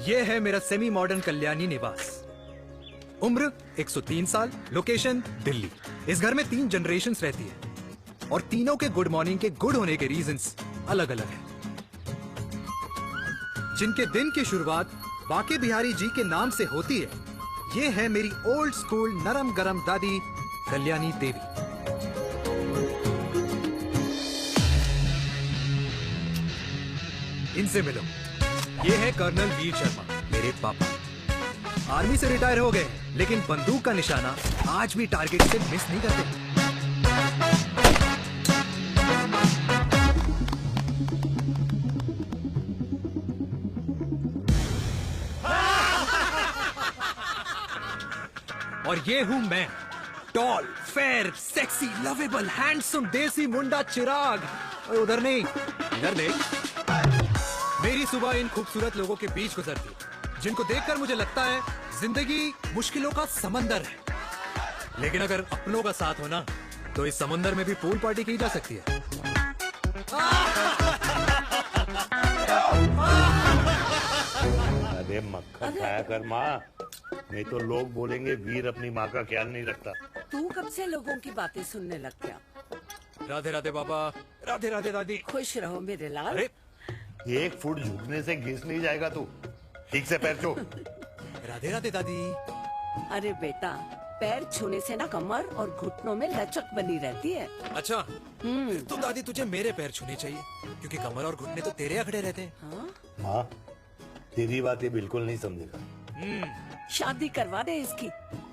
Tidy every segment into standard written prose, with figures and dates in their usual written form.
ये है मेरा सेमी मॉडर्न कल्याणी निवास। उम्र 103 साल, लोकेशन दिल्ली। इस घर में 3 जनरेशंस रहती है और तीनों के गुड मॉर्निंग के गुड होने के रीजंस अलग अलग हैं। जिनके दिन की शुरुआत बाके बिहारी जी के नाम से होती है, ये है मेरी ओल्ड स्कूल नरम गरम दादी कल्याणी देवी। इनसे मिलो, ये है कर्नल वीर शर्मा, मेरे पापा। आर्मी से रिटायर हो गए, लेकिन बंदूक का निशाना आज भी टारगेट से मिस नहीं करते। और ये हूं मैं, tall, fair, sexy, lovable, handsome desi मुंडा चिराग। और उधर नहीं, इधर देख। मेरी सुबह इन खूबसूरत लोगों के बीच गुजरती है, जिनको देखकर मुझे लगता है जिंदगी मुश्किलों का समंदर है। लेकिन अगर अपनों का साथ हो ना, तो इस समंदर में भी पूल पार्टी की जा सकती है। अरे मक्खन खाया कर माँ, नहीं तो लोग बोलेंगे वीर अपनी माँ का ख्याल नहीं रखता। तू कब से लोगों की बातें सुनने लग गया? राधे राधे बाबा, राधे राधे दादी। खुश रहो मेरे लाल। अरे 1 फुट झुकने से घिस नहीं जाएगा तू, ठीक से पैर छू। राधे राधे दादी। अरे बेटा, पैर छूने से ना कमर और घुटनों में लचक बनी रहती है। अच्छा, तो दादी तुझे मेरे पैर छूने चाहिए, क्योंकि कमर और घुटने तो तेरे अकड़े रहते हैं। हाँ? माँ, तेरी बात ये बिल्कुल नहीं समझेगा। शादी करवा दे इसकी,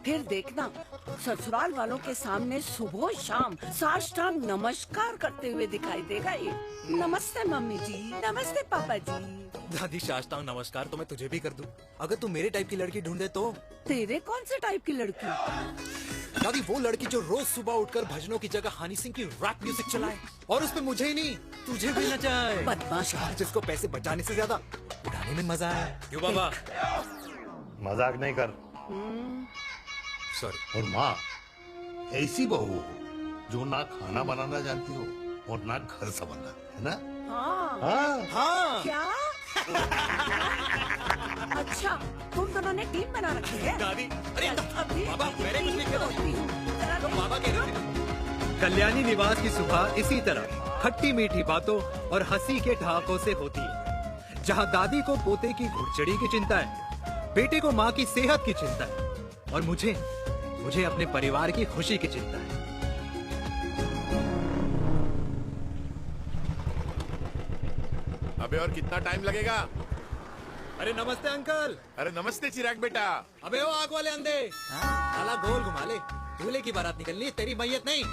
फिर देखना ससुराल वालों के सामने सुबह शाम साष्टांग नमस्कार करते हुए दिखाई देगा ये। नमस्ते मम्मी जी, नमस्ते पापा जी। दादी साष्टांग नमस्कार तो मैं तुझे भी कर दूं, अगर तू मेरे टाइप की लड़की ढूंढे तो। तेरे कौन से टाइप की लड़की? दादी वो लड़की जो रोज सुबह उठकर भजनों की जगह हनी सिंह की रैप म्यूजिक चलाए, और उसपे मुझे ही नहीं तुझे भी नचाए। बदमाश, जिसको पैसे बचाने से ज्यादा उड़ाने में मजा है। क्यों बाबा? मजाक नहीं कर। सॉरी। और माँ, ऐसी बहू हो जो ना खाना बनाना जानती हो और ना घर संभालना, है ना? हाँ। हाँ हाँ क्या? अच्छा, तुम दोनों ने टीम बना रखी है? दादी, अरे अभी बाबा, मैंने कुछ नहीं किया। जरा तो बाबा कह रहे थे। कल्याणी निवास की सुबह इसी तरह खट्टी मीठी बातों और हंसी के ठहाकों से होती है, जहाँ दादी को पोते की घुड़चड़ी की चिंता है, बेटे को माँ की सेहत की चिंता है, और मुझे अपने परिवार की खुशी की चिंता है। अबे और कितना टाइम लगेगा? अरे नमस्ते अंकल। अरे नमस्ते चिराग बेटा। अबे वो आग वाले अंधे, साला गोल घुमा ले, दूल्हे की बारात निकलनी है, तेरी मैयत नहीं।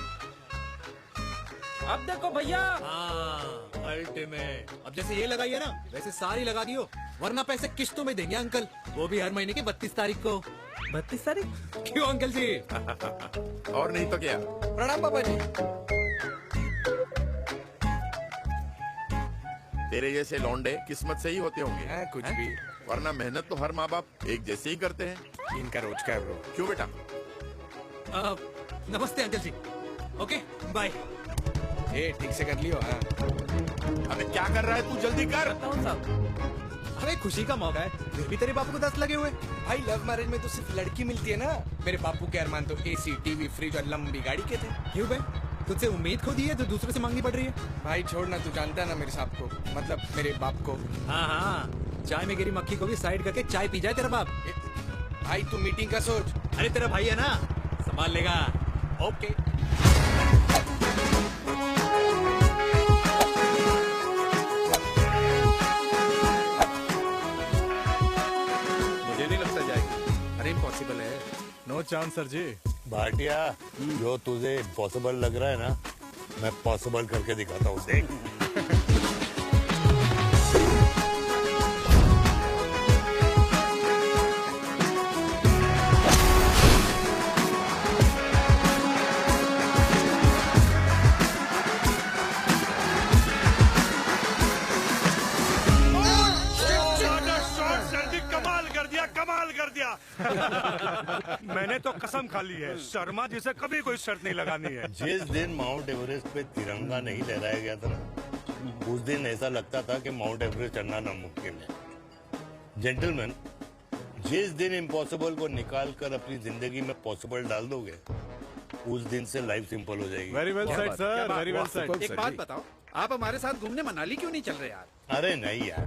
अब देखो भैया। हाँ, अल्टीमेट। अब जैसे ये लगाई है ना, वैसे सारी लगा दियो, वरना पैसे किश्तों में देंगे अंकल, वो भी हर महीने की 32 तारीख को। 32 तारीख? क्यों अंकल जी? और नहीं तो क्या। प्रणाम पापा जी। तेरे जैसे लौंडे किस्मत से ही होते होंगे। कुछ भी, वरना मेहनत तो हर माँ बाप एक जैसे ही करते हैं। इनका रोज का है ब्रो। क्यों बेटा? नमस्ते अंकल जी। Okay bye. ए ठीक से कर लियो। हाँ। अबे क्या कर रहा है तू, जल्दी कर। अरे खुशी का मौका है, फिर भी तेरे बापू को 10 लगे हुए। भाई लव मैरिज में तो सिर्फ लड़की मिलती है ना, मेरे बापू के अरमान तो एसी, टीवी, फ्रिज और लंबी गाड़ी के थे। क्यों बे, तुझसे उम्मीद खो दी है तो दूसरे से मांगनी पड़ रही है? भाई छोड़ना, तू जानता है ना मेरे साहब को, मतलब मेरे बाप को। हाँ हाँ, चाय में गिरी मक्खी को भी साइड करके चाय पी जाए तेरा बाप। भाई तू मीटिंग का सोच। अरे तेरा भाई है ना, संभाल लेगा। ओके। मुझे नहीं लगता जाएगी। अरे इम्पॉसिबल है। नो चांस सर जी। भाटिया, जो तुझे इम्पॉसिबल लग रहा है ना, मैं पॉसिबल करके दिखाता हूँ, देख। मैंने तो कसम खा ली है, शर्मा जी से कभी कोई शर्त नहीं लगानी है। जिस दिन माउंट एवरेस्ट पे तिरंगा नहीं लहराया गया था ना, उस दिन ऐसा लगता था कि माउंट एवरेस्ट चढ़ना नामुमकिन है। जेंटलमैन, जिस दिन इम्पॉसिबल को निकाल कर अपनी जिंदगी में पॉसिबल डाल दोगे, उस दिन से लाइफ सिंपल हो जाएगी। Very well said sir, very well said. एक बात बताओ, आप हमारे साथ घूमने मनाली क्यों नहीं चल रहे यार? अरे नहीं यार,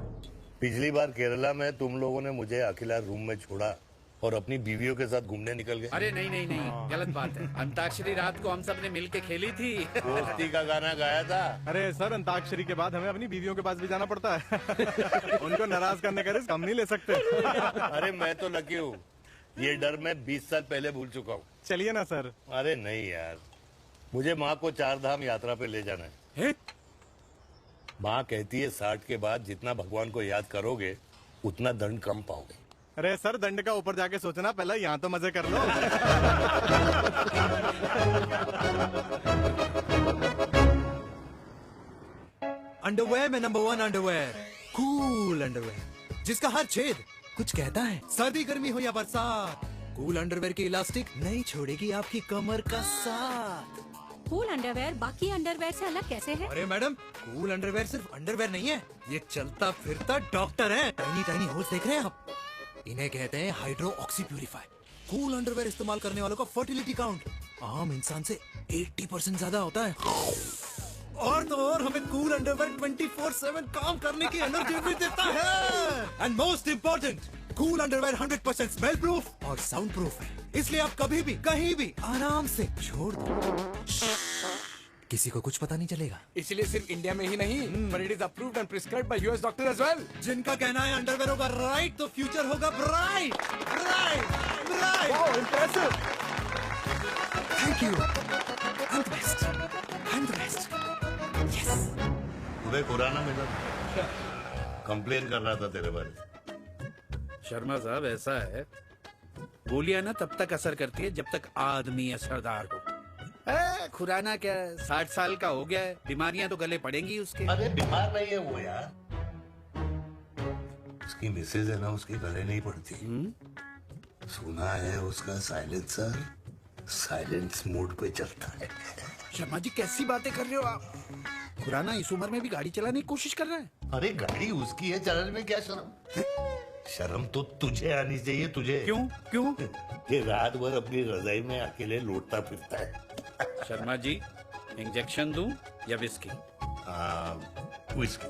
पिछली बार केरला में तुम लोगों ने मुझे अकेला रूम में छोड़ा और अपनी बीवियों के साथ घूमने निकल गए। अरे नहीं नहीं नहीं, गलत बात है। अंताक्षरी रात को हम सब ने मिल के खेली थी। दोस्ती का गाना गाया था। अरे सर, अंताक्षरी के बाद हमें अपनी बीवियों के पास भी जाना पड़ता है। उनको नाराज करने का रिस्क हम नहीं ले सकते। अरे मैं तो लकी हूँ, ये डर मैं 20 साल पहले भूल चुका हूँ। चलिए ना सर। अरे नहीं यार, मुझे माँ को 4 धाम यात्रा पे ले जाना है। माँ कहती है 60 के बाद जितना भगवान को याद करोगे उतना दंड कम पाओगे। अरे सर, दंड का ऊपर जाके सोचना, पहले यहाँ तो मजे कर लो। अंडरवेयर में नंबर 1 अंडरवेयर, कूल अंडरवेयर, जिसका हर छेद कुछ कहता है। सर्दी गर्मी हो या बरसात, कूल अंडरवेयर की इलास्टिक नहीं छोड़ेगी आपकी कमर का साथ। कूल अंडरवेयर बाकी अंडरवेयर से अलग कैसे है? अरे मैडम, कूल अंडरवेयर सिर्फ अंडरवेयर नहीं है, ये चलता फिरता डॉक्टर है। टाइनी टाइनी होल्स देख रहे हैं आप? इन्हें कहते हैं hydro oxy purifier. Cool underwear इस्तेमाल करने वालों का फर्टिलिटी काउंट आम इंसान से 80% ज्यादा होता है। और तो और हमें कूल अंडरवेयर 24/7 काम करने की एनर्जी भी देता है। And most important, cool underwear 100% smell proof और साउंड प्रूफ है, इसलिए आप कभी भी कहीं भी आराम से छोड़ दो, किसी को कुछ पता नहीं चलेगा। इसलिए सिर्फ इंडिया में ही नहीं, but it is approved and prescribed by US doctor as well. जिनका कहना है अंडरवेयर होगा राइट तो फ्यूचर होगा bright, bright, bright. Oh, impressive. Thank you. I'm the best. I'm the best. Yes. तुम्हें खुराना मिला, कंप्लेन कर रहा था तेरे बारे में। शर्मा साहब, ऐसा है, गोलियां ना तब तक असर करती है जब तक आदमी असरदार हो। खुराना क्या, 60 साल का हो गया है, बीमारियां तो गले पड़ेंगी उसके। अरे बीमार नहीं है वो यार, उसकी मिसेज है ना, उसके गले नहीं पड़ती। सुना है उसका साइलेंसर साइलेंस मोड पे चलता है। शर्मा जी, कैसी बातें कर रहे हो आप? खुराना इस उम्र में भी गाड़ी चलाने की कोशिश कर रहा है। अरे गाड़ी उसकी है, चलाने में क्या शर्म? शर्म तो तुझे आनी चाहिए, तुझे। क्यों क्यों? ये रात भर अपनी रजाई में अकेले लौटता फिरता है। शर्मा जी, इंजेक्शन दूं या विस्की? विस्की।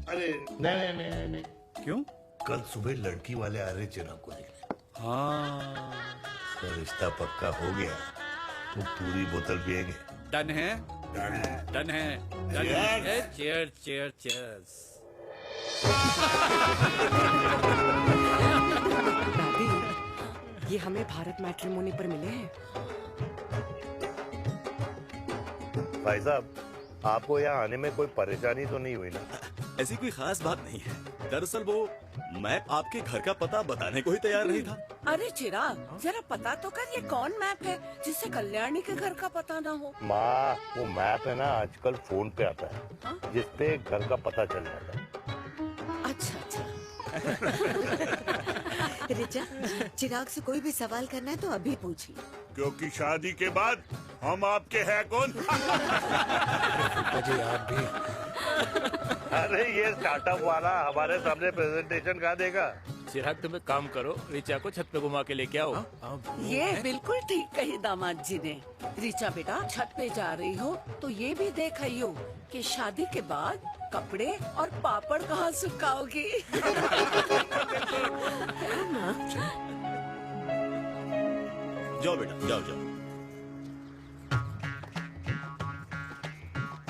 अरे नहीं नहीं नहीं नहीं। क्यों? कल सुबह लड़की वाले आ रहे चिराग को देखने। हाँ, तो रिश्ता पक्का हो गया तो पूरी बोतल पिएंगे। डन है, डन है, डन है, डन है। Cheers, cheers, cheers. दादी, ये हमें भारत मैट्रिमोनी पर मिले हैं। भाई साहब, आपको यहाँ आने में कोई परेशानी तो नहीं हुई ना? ऐसी कोई खास बात नहीं है। दरअसल वो मैप आपके घर का पता बताने को ही तैयार नहीं था। अरे चिराग, जरा पता तो कर, ये कौन मैप है जिससे कल्याणी के घर का पता ना हो? माँ, वो मैप है ना, आजकल फोन पे आता है, जिसपे घर का पता चल जाता है। अच्छा अच्छा। रिचा, चिराग से कोई भी सवाल करना है तो अभी पूछिए, क्योंकि शादी के बाद हम आपके हैं कौन? अजय आप भी। अरे ये स्टार्टअप वाला हमारे सामने प्रेजेंटेशन कहाँ देगा? चिराग, तुम एक काम करो, रिचा को छत पे घुमा के लेके आओ। ये बिल्कुल ठीक कही दामाद जी ने। रिचा बेटा, छत पे जा रही हो तो ये भी देख आइयो कि शादी के बाद कपड़े और पापड़ कहाँ सुखाओगी। जाओ बेटा, जाओ जाओ।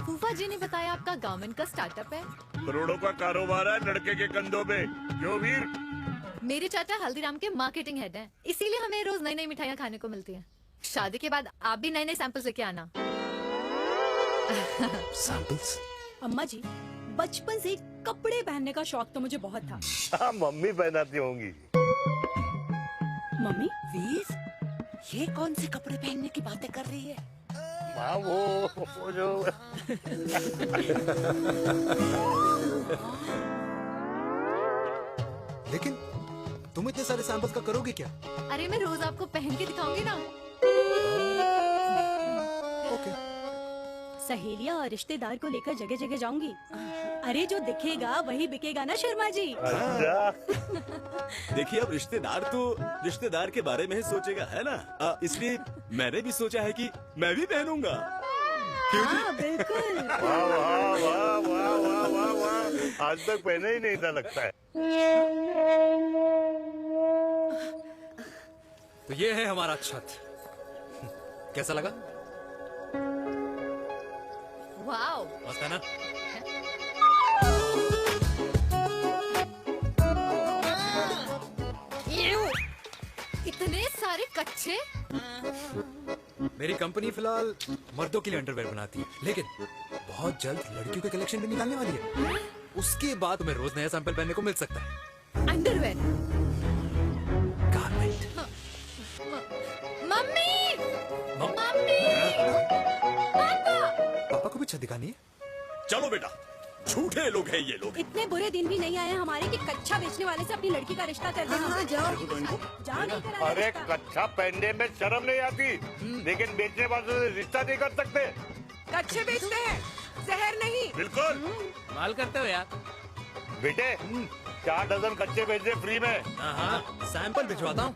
फूफा जी ने बताया आपका गारमेंट का स्टार्टअप है। करोड़ों का कारोबार है लड़के के कंधों पे। क्यों वीर? मेरे चाचा हल्दीराम के मार्केटिंग हेड हैं, इसीलिए हमें रोज नई नई मिठाइयाँ खाने को मिलती हैं। शादी के बाद आप भी नए नए सैंपल्स लेके आना। सैंपल्स? अम्मा जी, बचपन से कपड़े पहनने का शौक तो मुझे बहुत था। हाँ, मम्मी पहनाती होंगी। मम्मी, वीर, ये कौन से कपड़े पहनने की बातें कर रही है? माँ, वो जो लेकिन तुम इतने सारे सैंपल्स का करोगे क्या? अरे मैं रोज आपको पहन के दिखाऊंगी ना। ओके। सहेलियां और रिश्तेदार को लेकर जगह जगह जाऊंगी। अरे जो दिखेगा वही बिकेगा ना शर्मा जी। देखिए अब रिश्तेदार तो रिश्तेदार के बारे में ही सोचेगा, है ना? इसलिए मैंने भी सोचा है कि मैं भी पहनूंगा। हाँ बिल्कुल। वाह वाह वाह वाह वाह वाह वाह, आज तक पहने ही नहीं था लगता है। तो ये है हमारा छत, कैसा लगा? वाओ, मस्त है ना? इतने सारे कच्चे। मेरी कंपनी फिलहाल मर्दों के लिए अंडरवेयर बनाती है, लेकिन बहुत जल्द लड़कियों के कलेक्शन भी निकालने वाली है। उसके बाद तुम्हें रोज नया सैंपल पहनने को मिल सकता है। अंडरवेयर। गारमेंट। मम्मी, मम्मी, पापा को भी छत दिखानी है। चलो बेटा, झूठे लोग हैं ये लोग। इतने बुरे दिन भी नहीं आए हमारे कि कच्चा बेचने वाले से अपनी लड़की का रिश्ता कर देना। हाँ, जाओ। जाओ नहीं करा अरे रिश्ता। कच्चा पहनने में शर्म नहीं आती, लेकिन बेचने वालों से रिश्ता नहीं कर सकते। कच्चे बेचते हैं, जहर नहीं। बिल्कुल। माल करते हो यार। बेटे 4 डजन कच्चे भेजे फ्री में। हाँ, सैंपल भिजवाता हूँ।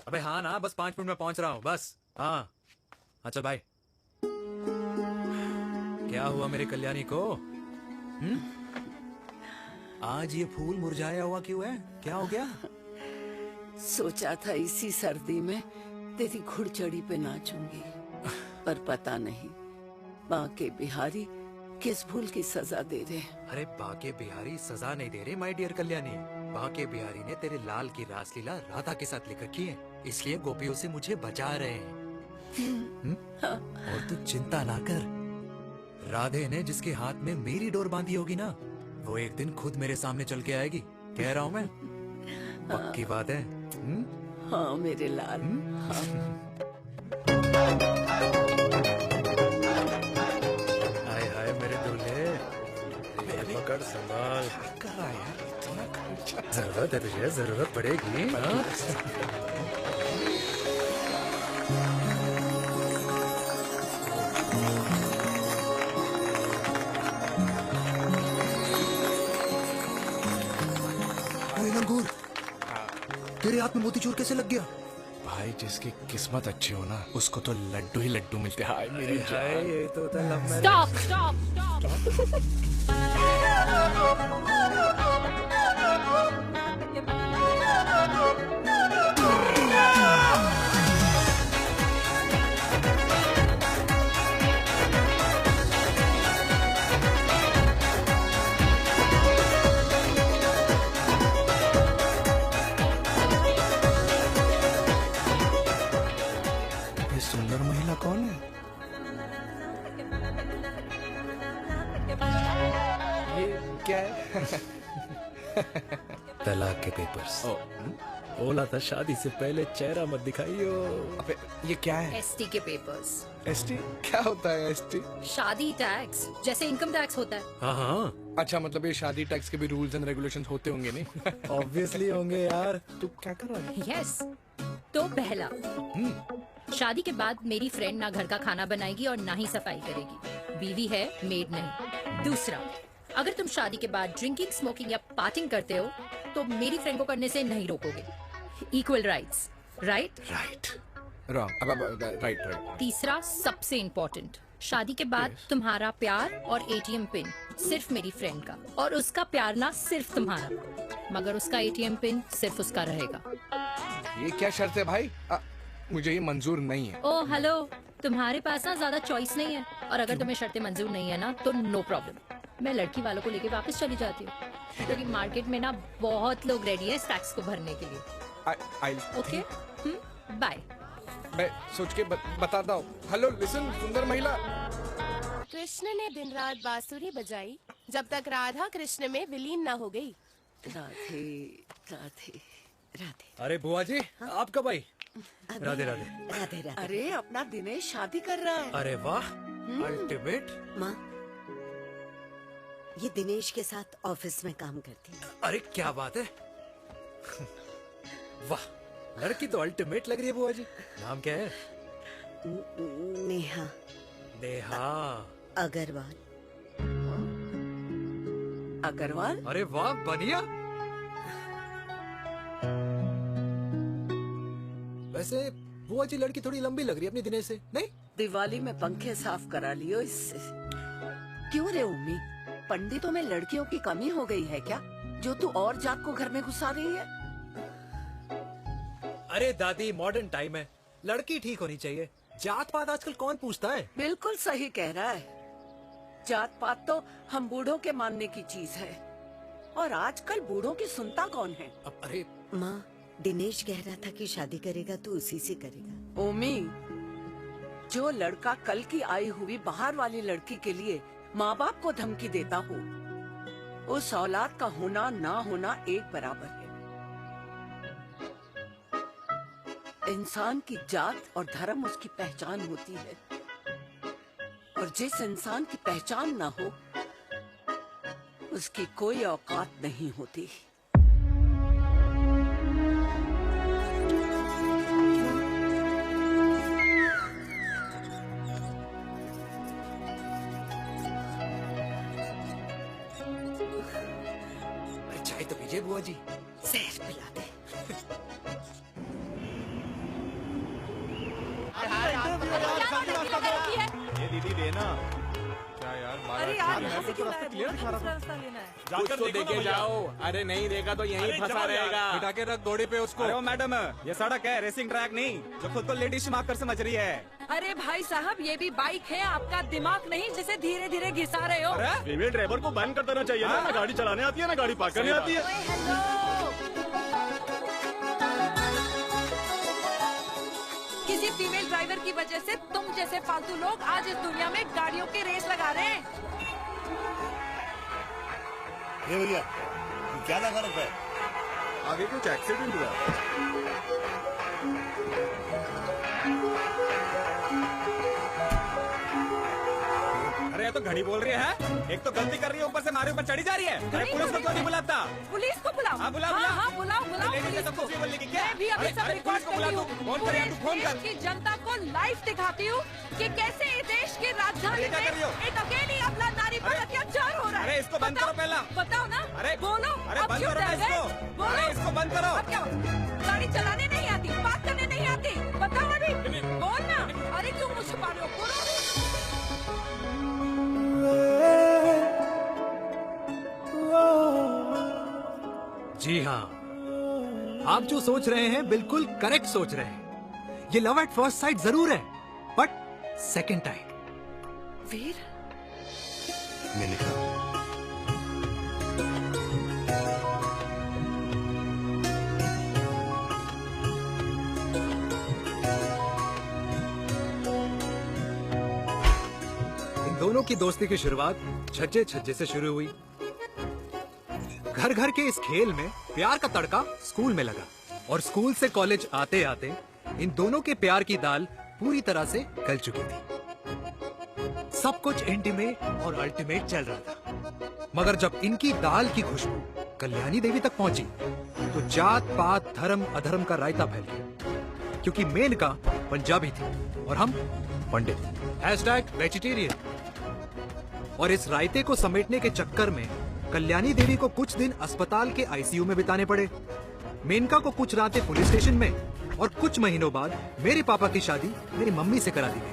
अबे हाँ ना, बस 5 मिनट में पहुंच रहा हूँ बस। हाँ चल भाई। क्या हुआ मेरे कल्याणी को? आज ये फूल मुरझाया हुआ क्यों है? क्या हो गया? सोचा था इसी सर्दी में तेरी घुड़चड़ी पे नाचूंगी, पर पता नहीं बाके बिहारी किस भूल की सजा दे रहे। अरे बाके बिहारी सजा नहीं दे रहे माय डियर कल्याणी। बाके बिहारी ने तेरे लाल की रासलीला राधा के साथ लिख रखी है, इसलिए गोपियों से मुझे बचा रहे हैं। और तू चिंता ना कर, राधे ने जिसके हाथ में मेरी डोर बांधी होगी ना, वो एक दिन खुद मेरे सामने चल के आएगी। कह रहा हूँ मैं, पक्की बात है। हाँ मेरे लाल। हाय हाय मेरे दूल्हे, मेरी पकड़ संभाल। कर रहा है यार, इतना खर्चा। जरूरत है तुझे, जरूरत पड़ेगी। अंगूर, तेरे हाथ में मोतीचूर कैसे लग गया? भाई जिसकी किस्मत अच्छी हो ना, उसको तो लड्डू ही लड्डू मिलते हैं। हाय मेरी हाय, ये तो था love marriage. Stop stop stop. ये सुंदर महिला कौन है? ये क्या है? तलाक के पेपर्स। बोला था शादी से पहले चेहरा मत दिखाइयो। अबे ये क्या है? एसटी के पेपर्स। एसटी क्या होता है? एसटी शादी टैक्स, जैसे इनकम टैक्स होता है। हाँ, अच्छा, मतलब ये शादी टैक्स के भी रूल्स एंड रेगुलेशंस होते होंगे नहीं? ऑब्वियसली होंगे यार। तू क्या कर रहा है? यस। तो पहला, शादी के बाद मेरी फ्रेंड ना घर का खाना बनाएगी और ना ही सफाई करेगी, बीवी है, मेड नहीं। दूसरा, अगर तुम शादी के बाद ड्रिंकिंग, स्मोकिंग या पार्टिंग करते हो तो मेरी फ्रेंड को करने से नहीं रोकोगे। Equal rights, right? Right. Wrong. Right right. तीसरा, सबसे इम्पोर्टेंट, शादी के बाद तुम्हारा प्यार और एटीएम पिन सिर्फ मेरी फ्रेंड का, और उसका प्यार ना सिर्फ तुम्हारा, मगर उसका एटीएम पिन सिर्फ उसका रहेगा। ये क्या शर्त है भाई? मुझे ये मंजूर नहीं है। ओ हेलो, तुम्हारे पास ना ज्यादा चॉइस नहीं है, और अगर तुम्हें शर्तें मंजूर नहीं है ना तो नो प्रॉब्लम, मैं लड़की वालों को लेके वापस चली जाती हूँ, क्योंकि मार्केट में ना बहुत लोग रेडी है टैक्स को भरने के लिए। Okay, bye. मैं सोच के बताता हूँ। हेलो लिसन, सुंदर महिला। कृष्ण ने दिन रात बांसुरी बजाई जब तक राधा कृष्ण में विलीन न हो गई। राधे राधे राधे। अरे बुआ जी, आप कब आई? राधे राधे। राधे राधे। अरे अपना दिनेश शादी कर रहा है। अरे वाह, अल्टीमेट। माँ, ये दिनेश के साथ ऑफिस में काम करती है। अरे क्या बात है। वाह, लड़की तो अल्टीमेट लग रही है बुआ जी। नाम क्या है? नेहा नेहा अग्रवाल। अग्रवाल? अरे वाह बढ़िया। वैसे बुआ जी लड़की थोड़ी लंबी लग रही है अपनी दिनेश से, नहीं? दिवाली में पंखे साफ करा लियो इससे। क्यों रे उम्मी, पंडितों में लड़कियों की कमी हो गई है क्या, जो तू और जात को घर में घुसा रही है? अरे दादी मॉडर्न टाइम है, लड़की ठीक होनी चाहिए। जात पात आजकल कौन पूछता है? बिल्कुल सही कह रहा है। जात पात तो हम बूढ़ों के मानने की चीज है, और आजकल बूढ़ों की सुनता कौन है? अरे माँ, दिनेश कह रहा था कि शादी करेगा तो उसी से करेगा। ओमी, जो लड़का कल की आई हुई बाहर वाली लड़की के लिए माँ बाप को धमकी देता हो, उस औलाद का होना ना होना एक बराबर है। इंसान की जात और धर्म उसकी पहचान होती है, और जिस इंसान की पहचान ना हो उसकी कोई औकात नहीं होती। चाय तो पीजिए बुआ जी। जहर पिला दे। ये दीदी देना क्या यार? अरे यार, यहाँ से क्यों लाया? दूसरा रास्ता लेना है। कुछ तो देके जाओ। अरे नहीं देगा तो यहीं फंसा रहेगा। बिठा के रख घोड़े पे उसको। अरे वो मैडम, ये सड़क है, रेसिंग ट्रैक नहीं जो खुद को लेडीज माफ कर समझ रही है। अरे भाई साहब, ये भी बाइक है, आपका दिमाग नहीं जिसे धीरे धीरे घिसा रहे हो। फीमेल ड्राइवर को बैन कर देना चाहिए ना गाड़ी चलाने आती है ना गाड़ी पार्क करने आती है। किसी फीमेल ड्राइवर की वजह से तुम जैसे फालतू लोग आज इस दुनिया में गाड़ियों की रेस लगा रहे हैं। ये भैया ये क्या लगा रखा है? आगे कुछ एक्सीडेंट हुआ। अरे ये तो घड़ी बोल रही है, एक तो गलती कर रही है, ऊपर से हमारे ऊपर चढ़ी जा रही है। अरे पुलिस को क्यों नहीं बुलाता? पुलिस को बुलाओ। हाँ बुलाओ हाँ, बुलाओ बुलाओ पुलिस को। बोलने की क्या? मैं भी अभी सब रिकॉर्ड करती हूँ। पूरे देश की जनता को लाइव दिखाती हूँ कि कैसे इस देश की राजधानी में एक अकेली अबला नारी पर अत्याचार हो रहा है। अरे इसको बंद करो पहला। बताओ ना। अरे बोलो। अरे अब बंद क्यों करो डर गए? इसको। बोलो। अरे इसको बंद करो। अब क्या? गाड़ी चलाने नहीं आती, बात करने नहीं आती, बताओ अभी। बोल ना। अरे क्यों मुझे छुपा रहे हो? बोलो। जी हाँ, आप जो सोच रहे हैं बिल्कुल करेक्ट सोच रहे हैं। ये लव एट फर्स्ट साइट जरूर है, बट सेकंड टाइम। वीर, मैंने कहा इन दोनों की दोस्ती की शुरुआत छज्जे छज्जे से शुरू हुई। घर घर के इस खेल में प्यार का तड़का स्कूल में लगा, और स्कूल से कॉलेज आते आते इन दोनों के प्यार की दाल पूरी तरह से गल चुकी थी। सब कुछ इंटीमेट और अल्टीमेट चल रहा था, मगर जब इनकी दाल की खुशबू कल्याणी देवी तक पहुंची तो जात पात धर्म अधर्म का रायता फैल गया, क्योंकि मेनका पंजाबी थी और हम पंडित। #वेजिटेरियन। और इस रायते को समेटने के चक्कर में कल्याणी देवी को कुछ दिन अस्पताल के आईसीयू में बिताने पड़े, मेनका को कुछ रातें पुलिस स्टेशन में, और कुछ महीनों बाद मेरे पापा की शादी मेरी मम्मी से करा दी गई।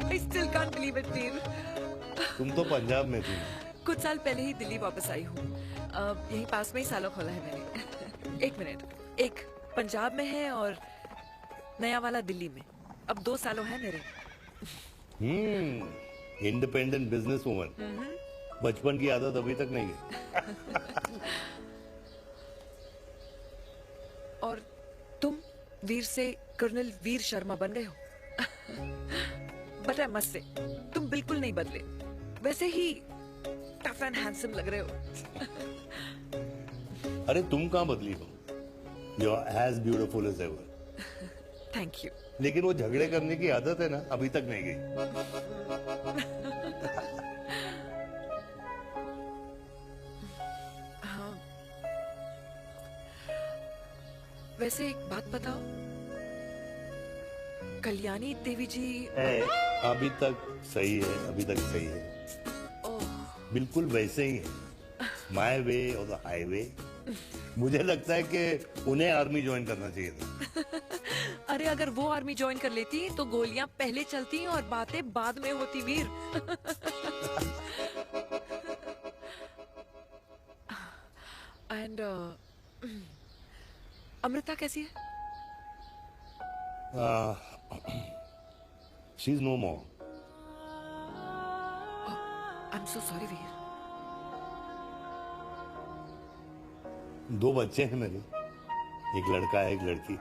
I still can't believe it, वीर। तुम तो पंजाब में थी। कुछ साल पहले ही दिल्ली वापस आई हूँ। यहीं पास में ही सालों खोला है मैंने। एक मिनट, एक पंजाब में है और नया वाला दिल्ली में। अब 2 सालों है मेरे। Independent business woman. बचपन की आदत अभी तक नहीं है। और तुम वीर से कर्नल वीर शर्मा बन गए हो। बट आई मस्ट से, तुम बिल्कुल नहीं बदले। वैसे ही एंड हैंडसम लग रहे हो। अरे तुम कहाँ बदली हो? You are as beautiful as ever. Thank you. लेकिन वो झगड़े करने की आदत है ना, अभी तक नहीं गई। हाँ। वैसे एक बात बताओ, कल्याणी देवी जी अभी तक सही है, अभी तक सही है, बिल्कुल वैसे ही है। माय वे और द हाईवे। मुझे लगता है कि उन्हें आर्मी ज्वाइन करना चाहिए था। अरे अगर वो आर्मी ज्वाइन कर लेती तो गोलियां पहले चलती और बातें बाद में होती वीर। एंड अमृता कैसी है? She is no more. I am so sorry Veer. 2 बच्चे हैं मेरे, एक लड़का है, एक लड़की।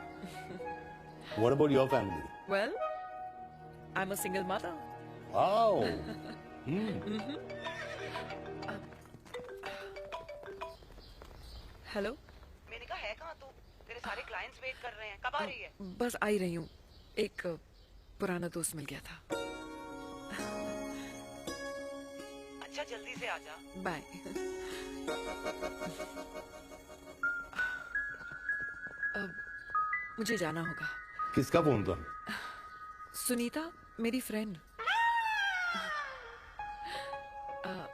What about your family? Well, I'm a single mother. Wow. Hello. मैंने कहा है कहाँ तू? तेरे सारे क्लाइंट्स वेट कर रहे हैं, कब आ रही है? बस आ ही रही हूँ, एक पुराना दोस्त मिल गया था। अच्छा जल्दी से आ जा। बाय। अब मुझे जाना होगा। किसका फोन था? सुनीता, मेरी friend.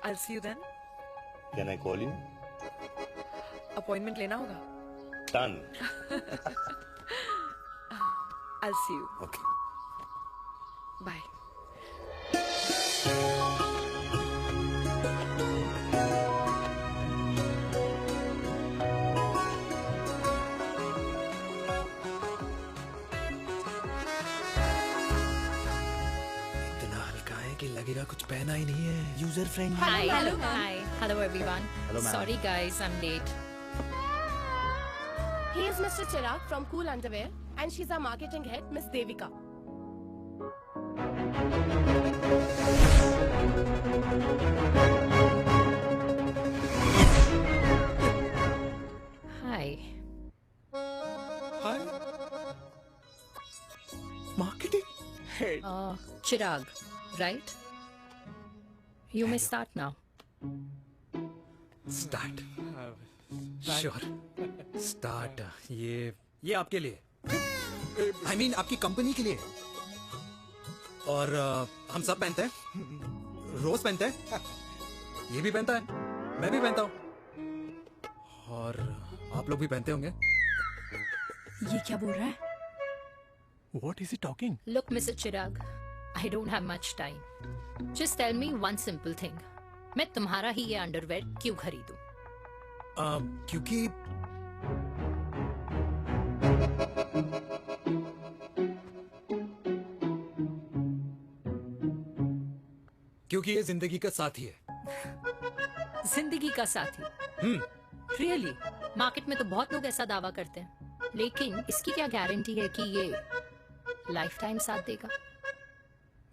I'll see you then. Can I call you? Appointment लेना होगा। Done. I'll see you. Okay. Bye. लगेगा कुछ पहना ही नहीं है। User friendly. Hello everyone. Hello, ma'am. Sorry guys, I'm late. He is Mr. Chirag from Cool Underwear and she's our marketing head, Miss Devika. Hi. Hi. Marketing head. Chirag, right? You may start now. Start. Sure. Start. ये आपके लिए। I mean आपकी company के लिए। और हम सब पहनते हैं। रोज पहनते हैं। ये भी पहनता है। मैं भी पहनता हूँ। और आप लोग भी पहनते होंगे। ये क्या बोल रहा है? What is he talking? Look, Mr. Chirag, I don't have much time. Just tell me one simple thing. मैं तुम्हारा ही ये अंडरवेयर क्यों खरीदूं? क्योंकि ये जिंदगी का साथी है। जिंदगी का साथी? Really? मार्केट में तो बहुत लोग ऐसा दावा करते हैं, लेकिन इसकी क्या गारंटी है कि ये लाइफ टाइम साथ देगा?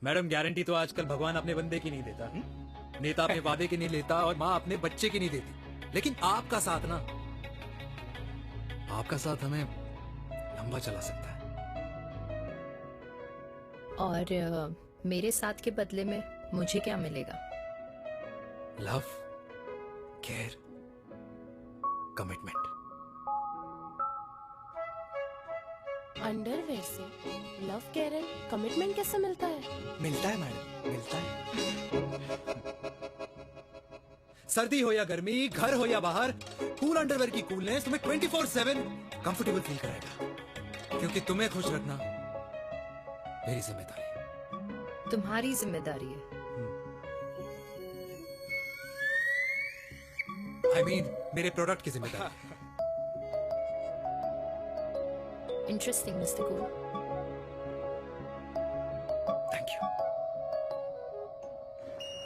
मैडम, गारंटी तो आजकल भगवान अपने बंदे की नहीं देता। नेता अपने वादे की नहीं लेता और माँ अपने बच्चे की नहीं देती। लेकिन आपका साथ ना, आपका साथ हमें लंबा चला सकता है। और मेरे साथ के बदले में मुझे क्या मिलेगा? Love, care, commitment. अंडरवेयर से लव, केयर एंड कमिटमेंट कैसे मिलता है? मिलता है मैडम, मिलता है। सर्दी हो या गर्मी, घर हो या बाहर, कूल अंडरवेयर की कूलनेस तुम्हें 24/7 कंफर्टेबल फील कराएगा। क्योंकि तुम्हें खुश रखना मेरी जिम्मेदारी है। तुम्हारी जिम्मेदारी है? I mean, मेरे प्रोडक्ट की जिम्मेदारी है। Interesting, Mr. Cool. Thank you.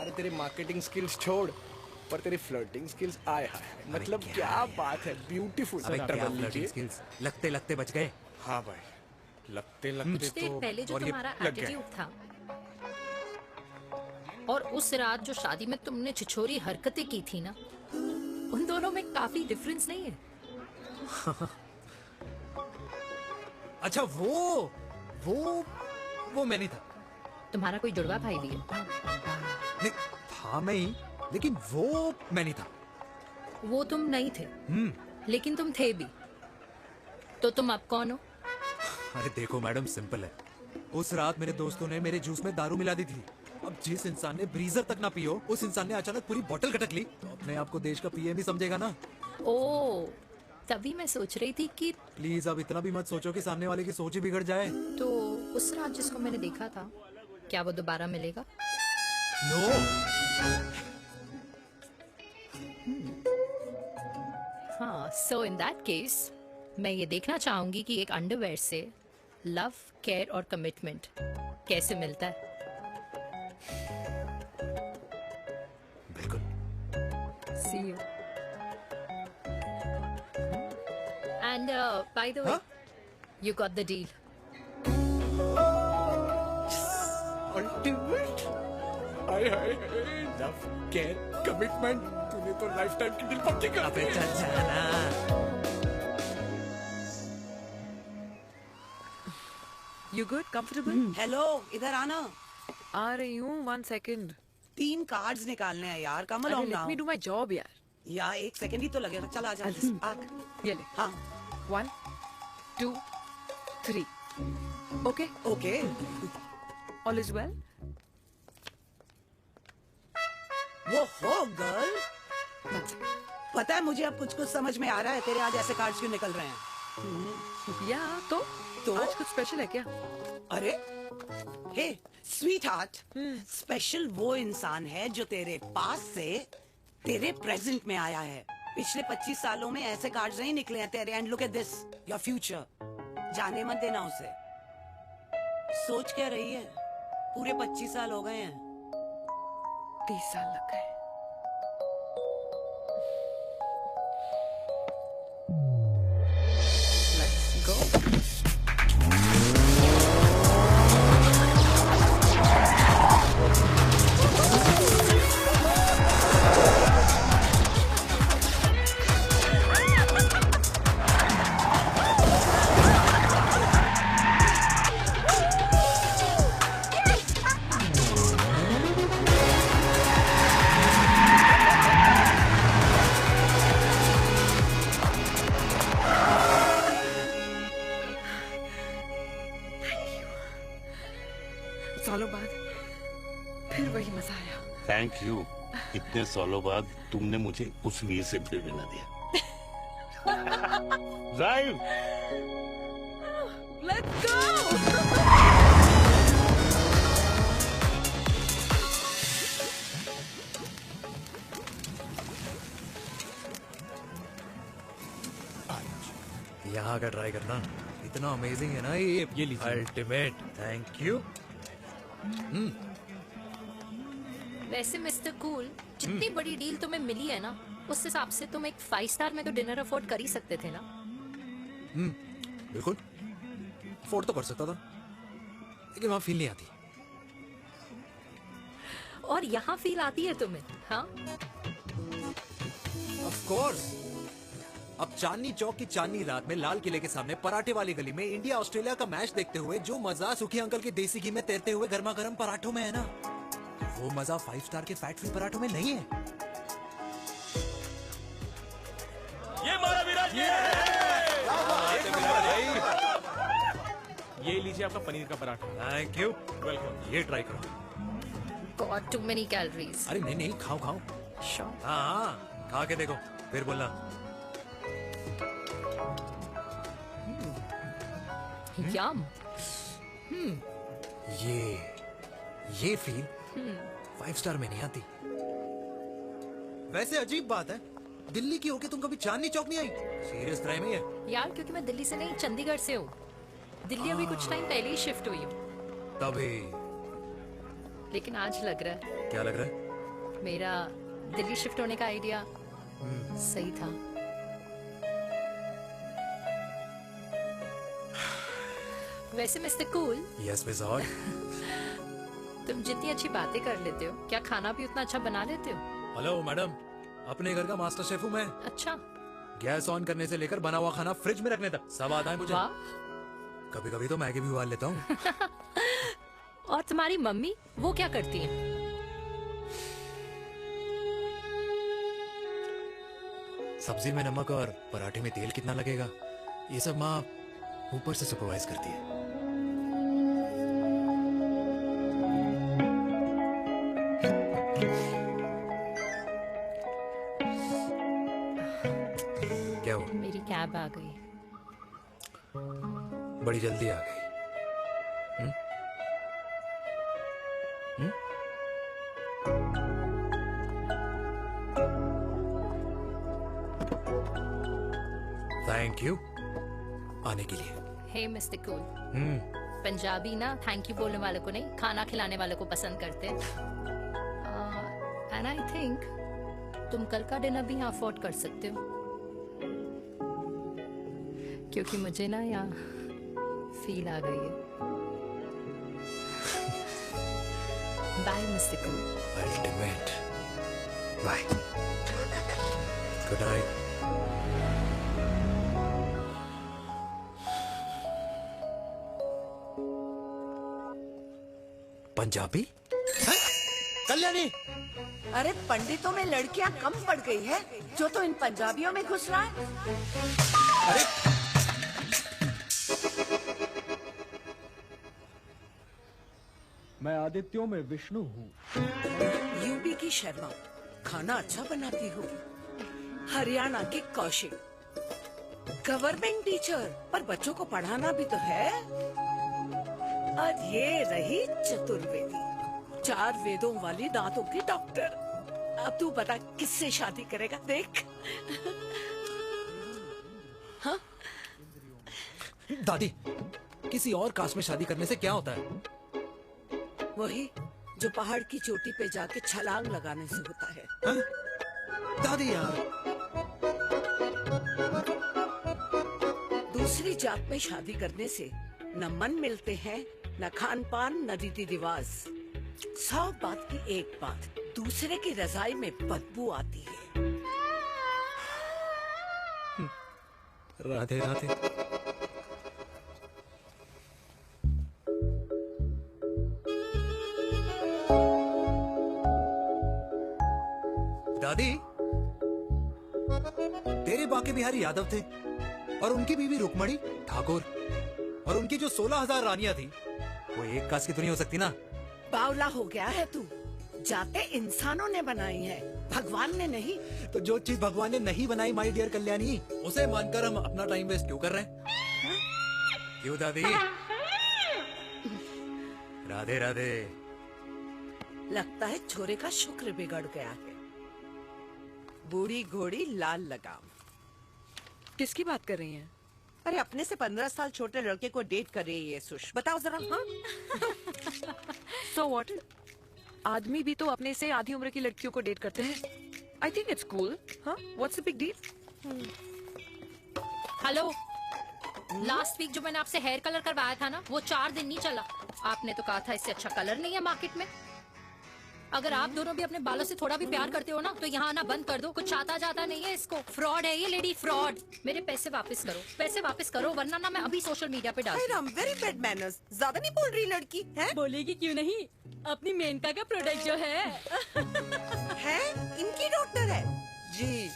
अरे तेरी मार्केटिंग स्किल्स छोड़, पर तेरी फ्लर्टिंग स्किल्स आए हाय, मतलब क्या बात है, ब्यूटीफुल। स्किल्स लगते लगते बच गए। हाँ भाई, लगते लगते तो तो पहले जो और ये तुम्हारा लग गए। एटीट्यूड था और उस रात जो शादी में तुमने छिछोरी हरकतें की थी ना, उन दोनों में काफी डिफरेंस नहीं है? अच्छा वो मैं नहीं था। तुम्हारा कोई जुड़वा भाई भी है? नहीं था मैं ही, लेकिन वो मैं नहीं था। वो तुम नहीं थे, लेकिन तुम थे भी। तो तुम अब कौन हो? अरे देखो मैडम, सिंपल है। उस रात मेरे दोस्तों ने मेरे जूस में दारू मिला दी थी। अब जिस इंसान ने ब्रीजर तक ना पियो, उस इंसान ने अचानक पूरी बोतल खटक ली, तो अपने आप को देश का पीएम ही समझेगा ना। ओ, तभी मैं सोच रही थी कि प्लीज अब इतना भी मत सोचो कि सामने वाले की सोच ही बिगड़ जाए। तो उस रात जिसको मैंने देखा था, क्या वो दोबारा मिलेगा? नो। हाँ, सो इन दैट केस मैं ये देखना चाहूंगी कि एक अंडरवेयर से लव, केयर और कमिटमेंट कैसे मिलता है। बिल्कुल। See you. And by the way, you got the deal. Ultimate. Hi hi love, care, commitment. तूने तो लाइफ टाइम की डील पक्की कर दी है। You good? Comfortable? हेलो, इधर आना। आ रही हूँ, 1 second. 3 कार्ड्स निकालने हैं यार, कमल अरे, on let me do my job यार. यार 1 सेकंड ही तो लगेगा। चल आ जा। ये ले. हाँ। 1, 2, 3. Okay? Okay. All is well? वो हो गर्ल। पता है मुझे अब कुछ समझ में आ रहा है, तेरे आज ऐसे कार्ड्स क्यों निकल रहे हैं। या तो आज कुछ स्पेशल है क्या? अरे हे स्वीट हार्ट, स्पेशल वो इंसान है जो तेरे पास से तेरे प्रेजेंट में आया है। पिछले 25 सालों में ऐसे कार्ड्स नहीं निकले हैं तेरे। And look at this, your future. जाने मत देना उसे। सोच क्या रही है, पूरे 25 साल हो गए हैं। 30 साल लग गए। Let's go. सालों बाद फिर वही मजा आया। Thank you. इतने सालों बाद तुमने मुझे उस वीर से फिर मिला दिया। ड्राइव। Let's go. यहाँ का ट्राई करना, इतना अमेजिंग है ना ये लीजिए। अल्टीमेट। Thank you. वैसे मिस्टर कूल, जितनी बड़ी डील तुम्हें मिली है ना, उस हिसाब से तुम एक 5 स्टार में तो डिनर अफोर्ड कर ही सकते थे ना। बिल्कुल, अफोर्ड तो कर सकता था, लेकिन वहां फील नहीं आती। और यहाँ फील आती है तुम्हें? हाँ, ऑफ कोर्स। अब चांदनी चौक की चांदनी रात में लाल किले के सामने पराठे वाली गली में इंडिया ऑस्ट्रेलिया का मैच देखते हुए जो मजा सुखी अंकल के देसी घी में तैरते हुए गर्मा गर्म पराठों में है ना, वो मजा 5 स्टार के फैट फ्री पराठों में नहीं है। ये मारा विराट। ये लीजिए आपका पनीर का पराठा। Thank you. वेलकम। ये ट्राई करो। Got too many calories. अरे नहीं नहीं, खाओ खाओ। श्योर। हाँ, खा के देखो फिर बोलना। यम। ये फील 5 स्टार में नहीं आती। वैसे अजीब बात है, दिल्ली की होके तुम कभी चांदनी चौक नहीं आई? सीरियस क्राइम ही है यार, क्योंकि मैं दिल्ली से नहीं, चंडीगढ़ से हूँ। दिल्ली अभी कुछ टाइम पहले ही शिफ्ट हुई हूँ। तभी। लेकिन आज लग रहा है, क्या लग रहा है? मेरा दिल्ली शिफ्ट होने का आइडिया सही था। वैसे mister cool, yes miss hot. तुम जितनी अच्छी बातें कर लेते हो, क्या खाना भी उतना अच्छा बना लेते हो? हेलो मैडम, अपने घर का मास्टर शेफ हूँ मैं। अच्छा। गैस ऑन करने से लेकर बना हुआ खाना फ्रिज में रखने तक सब आता है मुझे। वाह। कभी कभी तो मैगी भी उबाल लेता हूँ। और तुम्हारी मम्मी वो क्या करती है? सब्जी में नमक और पराठे में तेल कितना लगेगा, ये सब माँ ऊपर से सुपरवाइज करती है। क्या हुआ? मेरी कैब आ गई। बड़ी जल्दी आ गई। थैंक यू आने के लिए। हे मिस्टर कूल, पंजाबी ना थैंक यू बोलने वालों को नहीं, खाना खिलाने वालों को पसंद करते हैं। एंड आई थिंक तुम कल का डिनर भी यहाँ अफोर्ड कर सकते हो, क्योंकि मुझे ना यहाँ फील आ गई है। Bye mister cool. Ultimate. Bye. Good night. Punjabi? Kalyani, अरे पंडितों में लड़कियां कम पड़ गई है जो तो इन पंजाबियों में घुस रहा है। अरे मैं आदित्यों में विष्णु हूँ। यूपी की शर्मा, खाना अच्छा बनाती हो। हरियाणा की कौशिक, गवर्नमेंट टीचर, पर बच्चों को पढ़ाना भी तो है। और ये रही चतुर्वेदी, 4 वेदों वाली दांतों की डॉक्टर। अब तू बता किससे शादी करेगा? देख। हाँ? दादी, किसी और कास्ट में शादी करने से क्या होता है? वही जो पहाड़ की चोटी पे जाके छलांग लगाने से होता है। हा? दादी यार, दूसरी जात में शादी करने से न मन मिलते हैं, न खान पान, न रीति रिवाज। 100 बात की एक बात, दूसरे की रजाई में बदबू आती है। राधे राधे। दादी, तेरे बाके बिहारी यादव थे और उनकी बीवी रुक्मणी ठाकुर, और उनकी जो 16,000 रानियां थी वो एक कास्ट की तो नहीं हो सकती ना? बावला हो गया है तू। जाते इंसानों ने बनाई है, भगवान ने नहीं। तो जो चीज भगवान ने नहीं बनाई माय डियर कल्याणी, उसे मानकर हम अपना टाइम वेस्ट क्यों कर रहे हैं? क्यों दादी? राधे राधे। लगता है छोरे का शुक्र बिगड़ गया है। बूढ़ी घोड़ी लाल लगाम। किसकी बात कर रही हैं? अरे अपने से 15 साल छोटे लड़के को डेट कर रही है ये सुश। बताओ जरा। हाँ? So what? आदमी भी तो अपने से आधी उम्र की लड़कियों को डेट करते हैं। I think it's cool. हाँ? What's the big deal? Hello, last week जो मैंने आपसे हेयर कलर करवाया था ना, वो 4 दिन नहीं चला। आपने तो कहा था इससे अच्छा कलर नहीं है मार्केट में। अगर आप दोनों भी अपने बालों से थोड़ा भी प्यार करते हो ना, तो यहाँ आना बंद कर दो। कुछ आता जाता नहीं है इसको। फ्रॉड है ये लेडी, फ्रॉड। मेरे पैसे वापस करो, पैसे वापस करो, वरना ना मैं अभी सोशल मीडिया पे डाल दूँ। Very bad manners. ज्यादा नहीं बोल रही लड़की है? बोलेगी क्यों नहीं? अपनी मेनका का प्रोडक्ट जो है इनकी डॉक्टर है जी।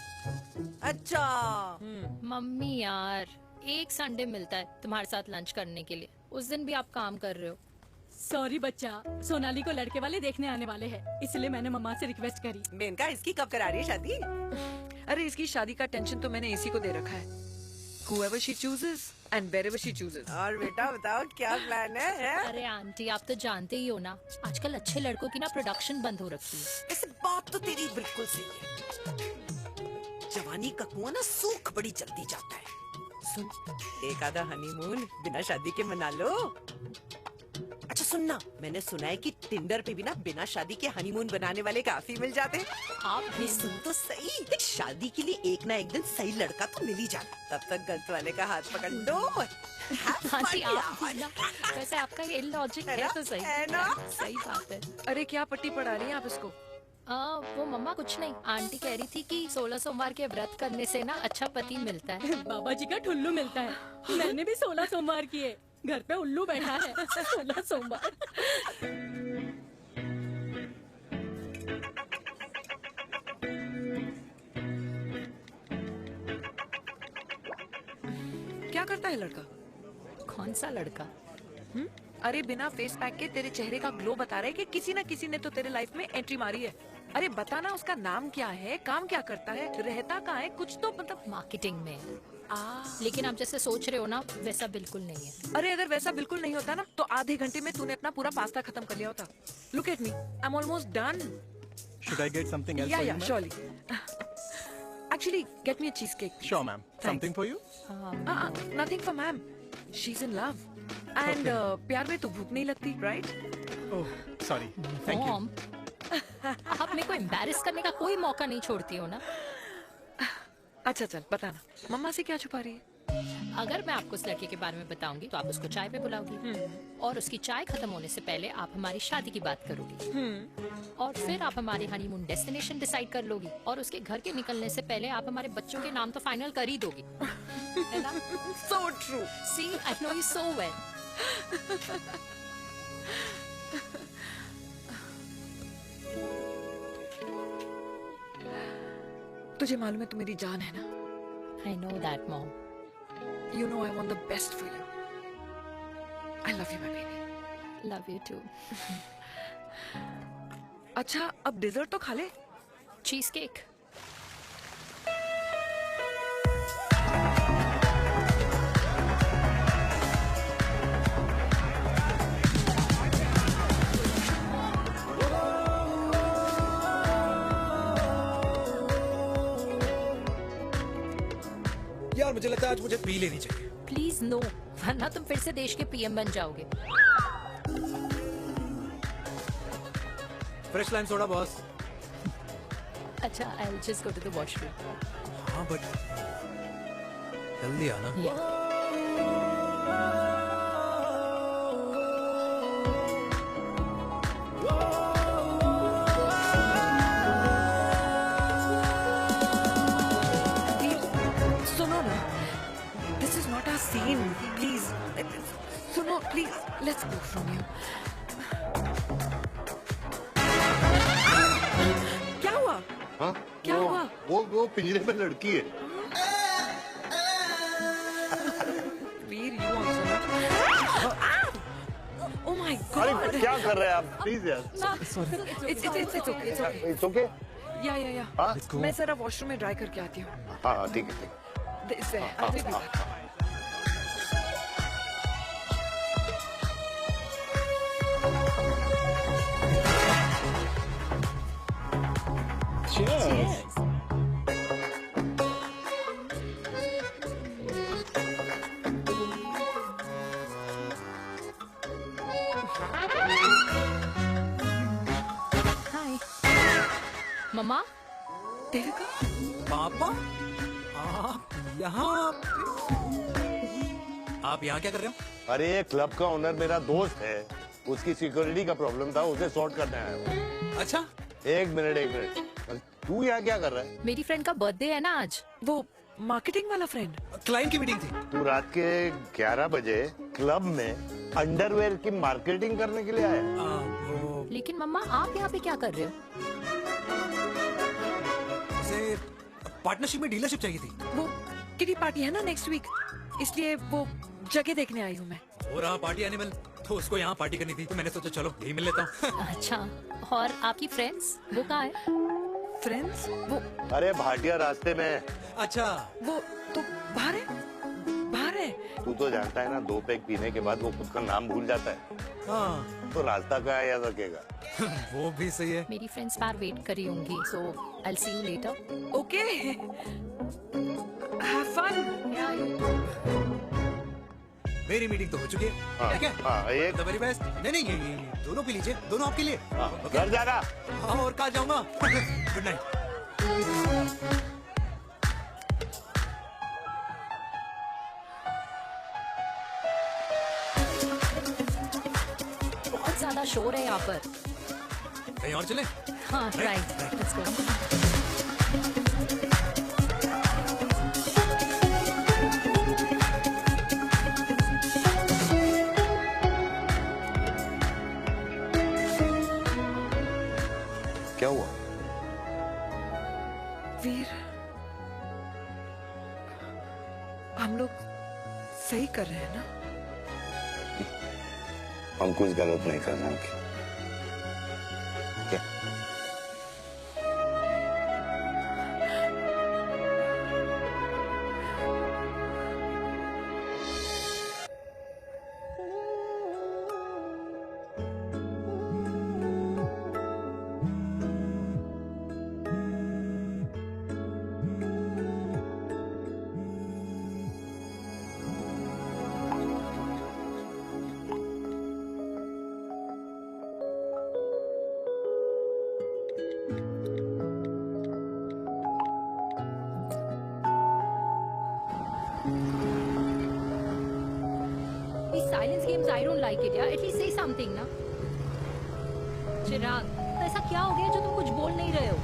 अच्छा। मम्मी यार, एक संडे मिलता है तुम्हारे साथ लंच करने के लिए, उस दिन भी आप काम कर रहे हो। सॉरी बच्चा, सोनाली को लड़के वाले देखने आने वाले हैं, इसलिए मैंने मम्मा से रिक्वेस्ट करी। मेनका, इसकी कब करा रही है शादी? अरे इसकी शादी का टेंशन तो मैंने इसी को दे रखा है। Whoever she chooses and wherever she chooses. और बेटा बताओ क्या प्लान है? अरे आंटी, आप तो जानते ही हो ना, आजकल अच्छे लड़कों की ना प्रोडक्शन बंद हो रखी है। ऐसे बात तो तेरी बिल्कुल सही है। जवानी का कुआं ना सूख बड़ी जल्दी जाता है। सुन, एक आधा हनीमून बिना शादी के मना लो। अच्छा सुनना, मैंने सुना है कि टिंडर पे भी ना बिना शादी के हनीमून बनाने वाले काफी मिल जाते हैं। आप ये सुन तो सही, देख शादी के लिए एक ना एक दिन सही लड़का तो मिल ही जाता, तब तक गलत वाले का हाथ पकड़ लो। आंटी आप भी ना, वैसे आपका ये लॉजिक है तो सही है ना? सही बात है। अरे क्या पट्टी पढ़ा रही हैं आप इसको? वो मम्मा कुछ नहीं, आंटी कह रही थी कि 16 सोमवार के व्रत करने से ना अच्छा पति मिलता है। बाबा जी का ठुल्लू मिलता है। मैंने भी 16 सोमवार किए, घर पे उल्लू बैठा है। 16 सोमवार। क्या करता है लड़का? कौन सा लड़का? अरे बिना फेस पैक के तेरे चेहरे का ग्लो बता रहा है कि किसी ना किसी ने तो तेरे लाइफ में एंट्री मारी है। अरे बताना उसका नाम क्या है, काम क्या करता है, रहता कहाँ है, कुछ तो मतलब। मार्केटिंग में। लेकिन आप जैसे सोच रहे हो ना वैसा बिल्कुल नहीं है। अरे अगर वैसा बिल्कुल नहीं होता ना तो आधे घंटे में तूने अपना पूरा पास्ता खत्म कर लिया होता। Look at me, I am almost done. Should I get something else for you, ma'am? surely. Actually, get me a cheesecake. Sure, ma'am. Something for you? Nothing for ma'am. She's in love. And प्यार में तो भूख नहीं लगती, right? Oh, sorry. Thank you. Mom, आप मेरे को embarrass करने का कोई मौका नहीं छोड़ती हो ना। अच्छा चल बताना, मम्मा से क्या छुपा रही है? अगर मैं आपको उस लड़के के बारे में बताऊंगी तो आप उसको चाय पे बुलाओगी और उसकी चाय खत्म होने से पहले आप हमारी शादी की बात करोगी और फिर आप हमारे हनीमून डेस्टिनेशन डिसाइड कर लोगी और उसके घर के निकलने से पहले आप हमारे बच्चों के नाम तो फाइनल कर ही दोगी, है ना? So true. See, I know you so well. तुझे मालूम है तू मेरी जान है ना? I know that, Mom. You know I want the best for you. I love you, my baby. Love you too. अच्छा अब डेजर्ट तो खा ले। Cheese cake. यार मुझे लगता है आज मुझे पी लेनी चाहिए। प्लीज नो, वरना तुम फिर से देश के पीएम बन जाओगे। Fresh lime soda boss. अच्छा, I'll just go to the washroom. हाँ बट जल्दी आना। Scene, please. सुनो, please. Let's go from here. क्या हुआ? हाँ? क्या हुआ? वो पिंजरे में लड़की है। वीर, you also. Oh my God. अरे क्या कर रहे हैं आप? Please यार। It's okay. It's okay. या। हाँ? मैं जरा वॉशरूम में ड्राई करके आती हूँ। हाँ ठीक है। इससे I'll be back. Cheers. हाय मम्मा। देविका पापा आप यहाँ क्या कर रहे हो? अरे क्लब का ओनर मेरा दोस्त है, उसकी सिक्योरिटी का प्रॉब्लम था, उसे सॉर्ट करने आया हूँ। अच्छा एक मिनट तू यहाँ क्या कर रहा है? मेरी फ्रेंड का बर्थडे है ना आज। वो मार्केटिंग वाला फ्रेंड। क्लाइंट की मीटिंग थी। तू रात के 11 बजे क्लब में अंडरवेयर की मार्केटिंग करने के लिए आया? लेकिन मम्मा आप यहाँ पे क्या कर रहे हो? उसे पार्टनरशिप में डीलरशिप चाहिए थी। वो किटी पार्टी है ना नेक्स्ट वीक, इसलिए वो जगह देखने आई हूँ मैं। और पार्टी एनिमल तो उसको यहाँ पार्टी करनी थी, तो मैंने सोचा चलो यही मिल लेता हूँ। अच्छा, और आपकी फ्रेंड्स वो कहाँ है? फ्रेंड्स वो अरे भाटिया रास्ते में। अच्छा वो तो बाहर है। तू तो जानता है ना, 2 पैक पीने के बाद वो खुद का नाम भूल जाता है। हाँ तो रास्ता कहाँ याद रखेगा? वो भी सही है। मेरी फ्रेंड्स बाहर वेट कर रही होंगी, so I'll see you later. Okay. Have fun. मेरी मीटिंग तो हो चुकी है। हाँ, ठीक है? हाँ, एक द वेरी बेस्ट। नहीं, ये दोनों पी लीजिए, दोनों आपके लिए। ओके? घर जाना। हाँ, और कहाँ जाऊंगा? Good night. बहुत ज्यादा शोर है यहाँ पर। कहीं और चले? हाँ, राइट, लेट्स गो। क्या हुआ? वीर, हम लोग सही कर रहे हैं ना? हम कुछ गलत नहीं कर रहे हैं। क्या? These silence games, I don't like it, यार. At least say something, ना. चिराग, तो ऐसा क्या हो गया जो तुम कुछ बोल नहीं रहे हो?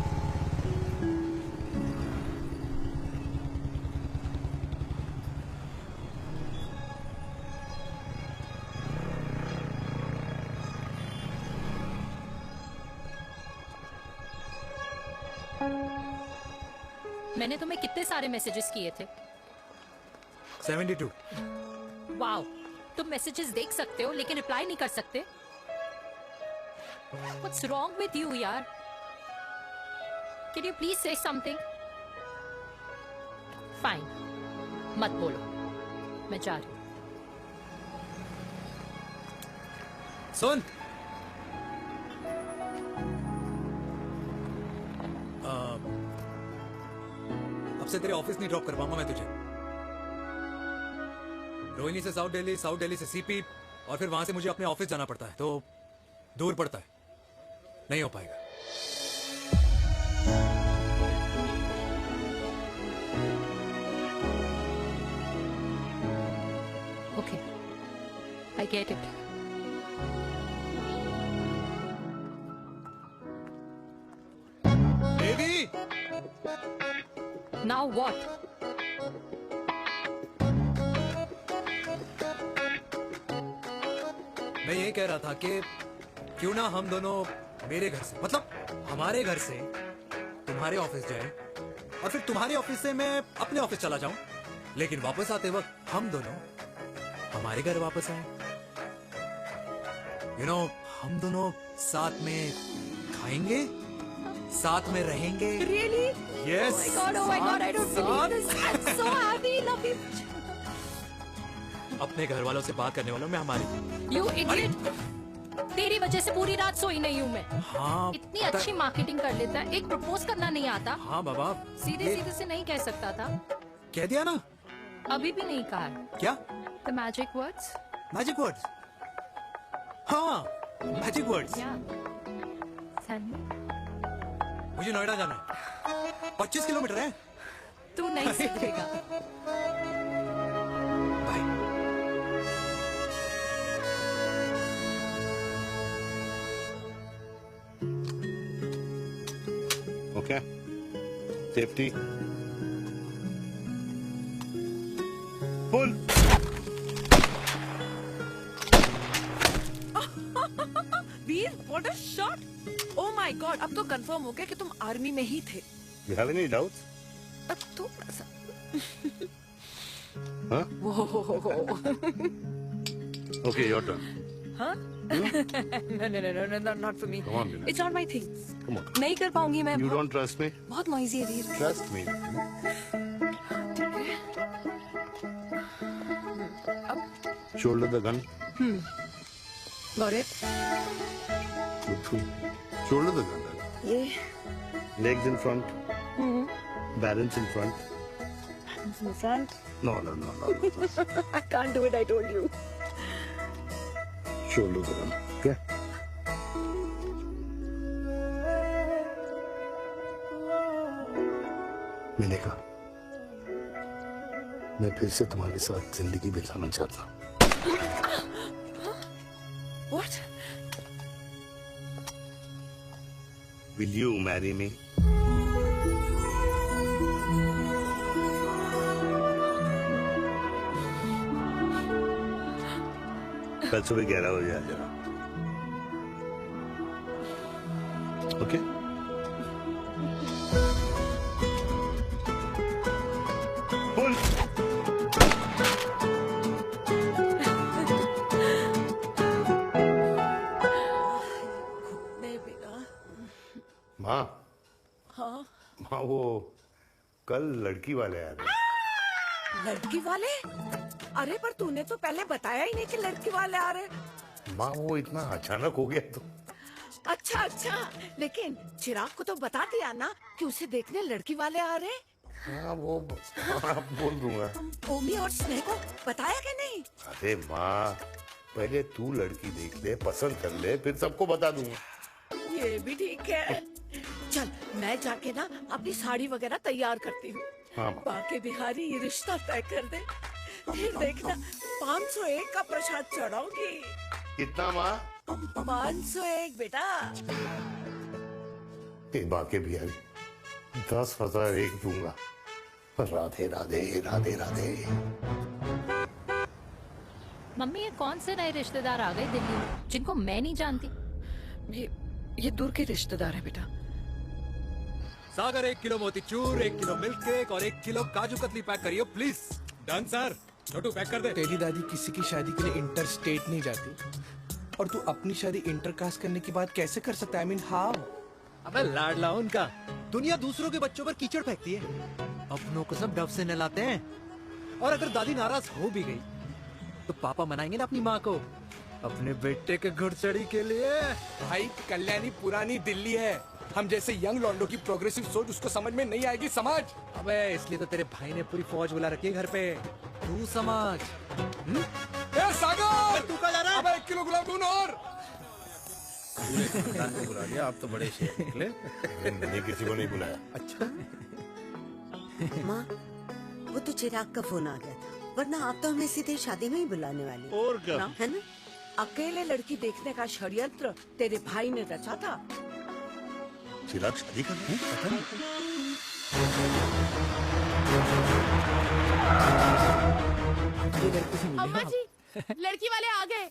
मैंने तुम्हें कितने सारे मैसेजेस किए थे? 72। वाओ, तुम मैसेजेस देख सकते हो लेकिन रिप्लाई नहीं कर सकते? What's wrong with you, यार? Can you please say something? Fine, मत बोलो, मैं जा रही हूँ। सुन, अब से तेरे ऑफिस नहीं ड्रॉप कर पाऊंगा मैं तुझे। रोहिणी से साउथ दिल्ली से सीपी, और फिर वहां से मुझे अपने ऑफिस जाना पड़ता है, तो दूर पड़ता है, नहीं हो पाएगा। Okay, I get it. Baby! Now what? मैं ये कह रहा था कि क्यों ना हम दोनों मेरे घर से, मतलब हमारे घर से तुम्हारे ऑफिस जाए, और फिर तुम्हारे ऑफिस से मैं अपने ऑफिस चला जाऊं, लेकिन वापस आते वक्त हम दोनों हमारे घर वापस आए। यू नो, हम दोनों साथ में खाएंगे, साथ में रहेंगे। Really? Yes. Oh my God, I don't believe this. I'm so happy, love you. अपने घर वालों से बात करने वालों में हमारी। You idiot! तेरी वजह से पूरी रात सोई नहीं हूँ मैं। हाँ, इतनी अच्छी मार्केटिंग कर लेता है, एक प्रपोज करना नहीं आता। हाँ बाबा, सीधे सीधे से नहीं कह सकता था। कह दिया ना। अभी भी नहीं कहा। क्या? The magic words? Magic words? हाँ, मैजिक वर्ड्स। मुझे नोएडा जाना है, 25 किलोमीटर है। तू नहीं सीखेगा। Okay. Safety. Pull. Veer, what a shot! Oh my God, अब तो कंफर्म हो गया कि तुम आर्मी में ही थे। You have any doubts? थोड़ा सा। Huh? Whoa. Okay, your turn. Huh? No, not for me. Come on, Vinay. It's not my thing. Come on. नहीं कर पाऊंगी मैं। You don't trust me? बहुत noisy है वीर। Trust me. Shoulder the gun. Got it. Shoulder the gun. ये। Legs in front. Balance in front. It's my friend. No. I can't do it, I told you. Shoulder करो क्या? मैंने कहा मैं फिर से तुम्हारे साथ जिंदगी बिताना चाहता हूँ। What? Will you marry me? कल सुबह 11 बजे आ जाना। ओके? बोल। माँ, हाँ? माँ वो कल लड़की वाले आ रहे। लड़की वाले? अरे पर तूने तो पहले बताया ही नहीं कि लड़की वाले आ रहे। माँ वो इतना अचानक हो गया तो। अच्छा, लेकिन चिराग को तो बता दिया ना कि उसे देखने लड़की वाले आ रहे। हाँ वो बोल दूंगा। ओमी और स्नेह को बताया कि नहीं? अरे माँ पहले तू लड़की देख ले, पसंद कर ले, फिर सबको बता दूंगा। ये भी ठीक है। चल मैं जाके ना अपनी साड़ी वगैरह तैयार करती हूँ। हाँ। बाकी बिहारी ये रिश्ता तय कर दे, फिर देखना 501 का प्रसाद चढ़ाऊंगी। कितना माँ? 501 बेटा। बाकी बिहारी 10,001 दूंगा। राधे राधे राधे राधे। मम्मी ये कौन से नए रिश्तेदार आ गए दिल्ली में जिनको मैं नहीं जानती? ये दूर के रिश्तेदार है बेटा। Sagar 1 kilo motichoor, 1 kilo milk cake और 1 किलो काजू कतली पैक करियो please. Done sir. Chhotu pack कर दे। तेरी दादी किसी की शादी के लिए इंटर स्टेट नहीं जाती, और तू अपनी शादी इंटर कास्ट करने की बात कैसे कर सकता है? I mean, how? अबे लाडला उनका। दुनिया दूसरों के बच्चों पर कीचड़ फेंकती है, अपनों को सब डब से नहलाते हैं। और अगर दादी नाराज हो भी गई तो पापा मनाएंगे ना अपनी माँ को अपने बेटे के घुड़चढ़ी के लिए। भाई कल्याणी पुरानी दिल्ली है, हम जैसे यंग लॉन्डो की प्रोग्रेसिव सोच उसको समझ में नहीं आएगी। समझ? अबे इसलिए तो तेरे भाई ने पूरी फौज बुला रखी है घर पे, तू समझ। ए सागर, तू कहाँ जा रहा है? अबे 1 किलो गुलाब जामुन और। खानदान को बुला लिया, आप तो बड़े शेर निकले। मैंने किसी को नहीं बुलाया। अच्छा माँ, वो तो चिराग का फोन आ गया था, वरना आप तो हमें सीधे शादी में ही बुलाने वाली। और क्या? है ना? अकेले लड़की देखने का षड्यंत्र तेरे भाई ने रचा था। चिराग शादी कर रहे हैं? पता नहीं। अम्मा जी, लड़की वाले आ गए।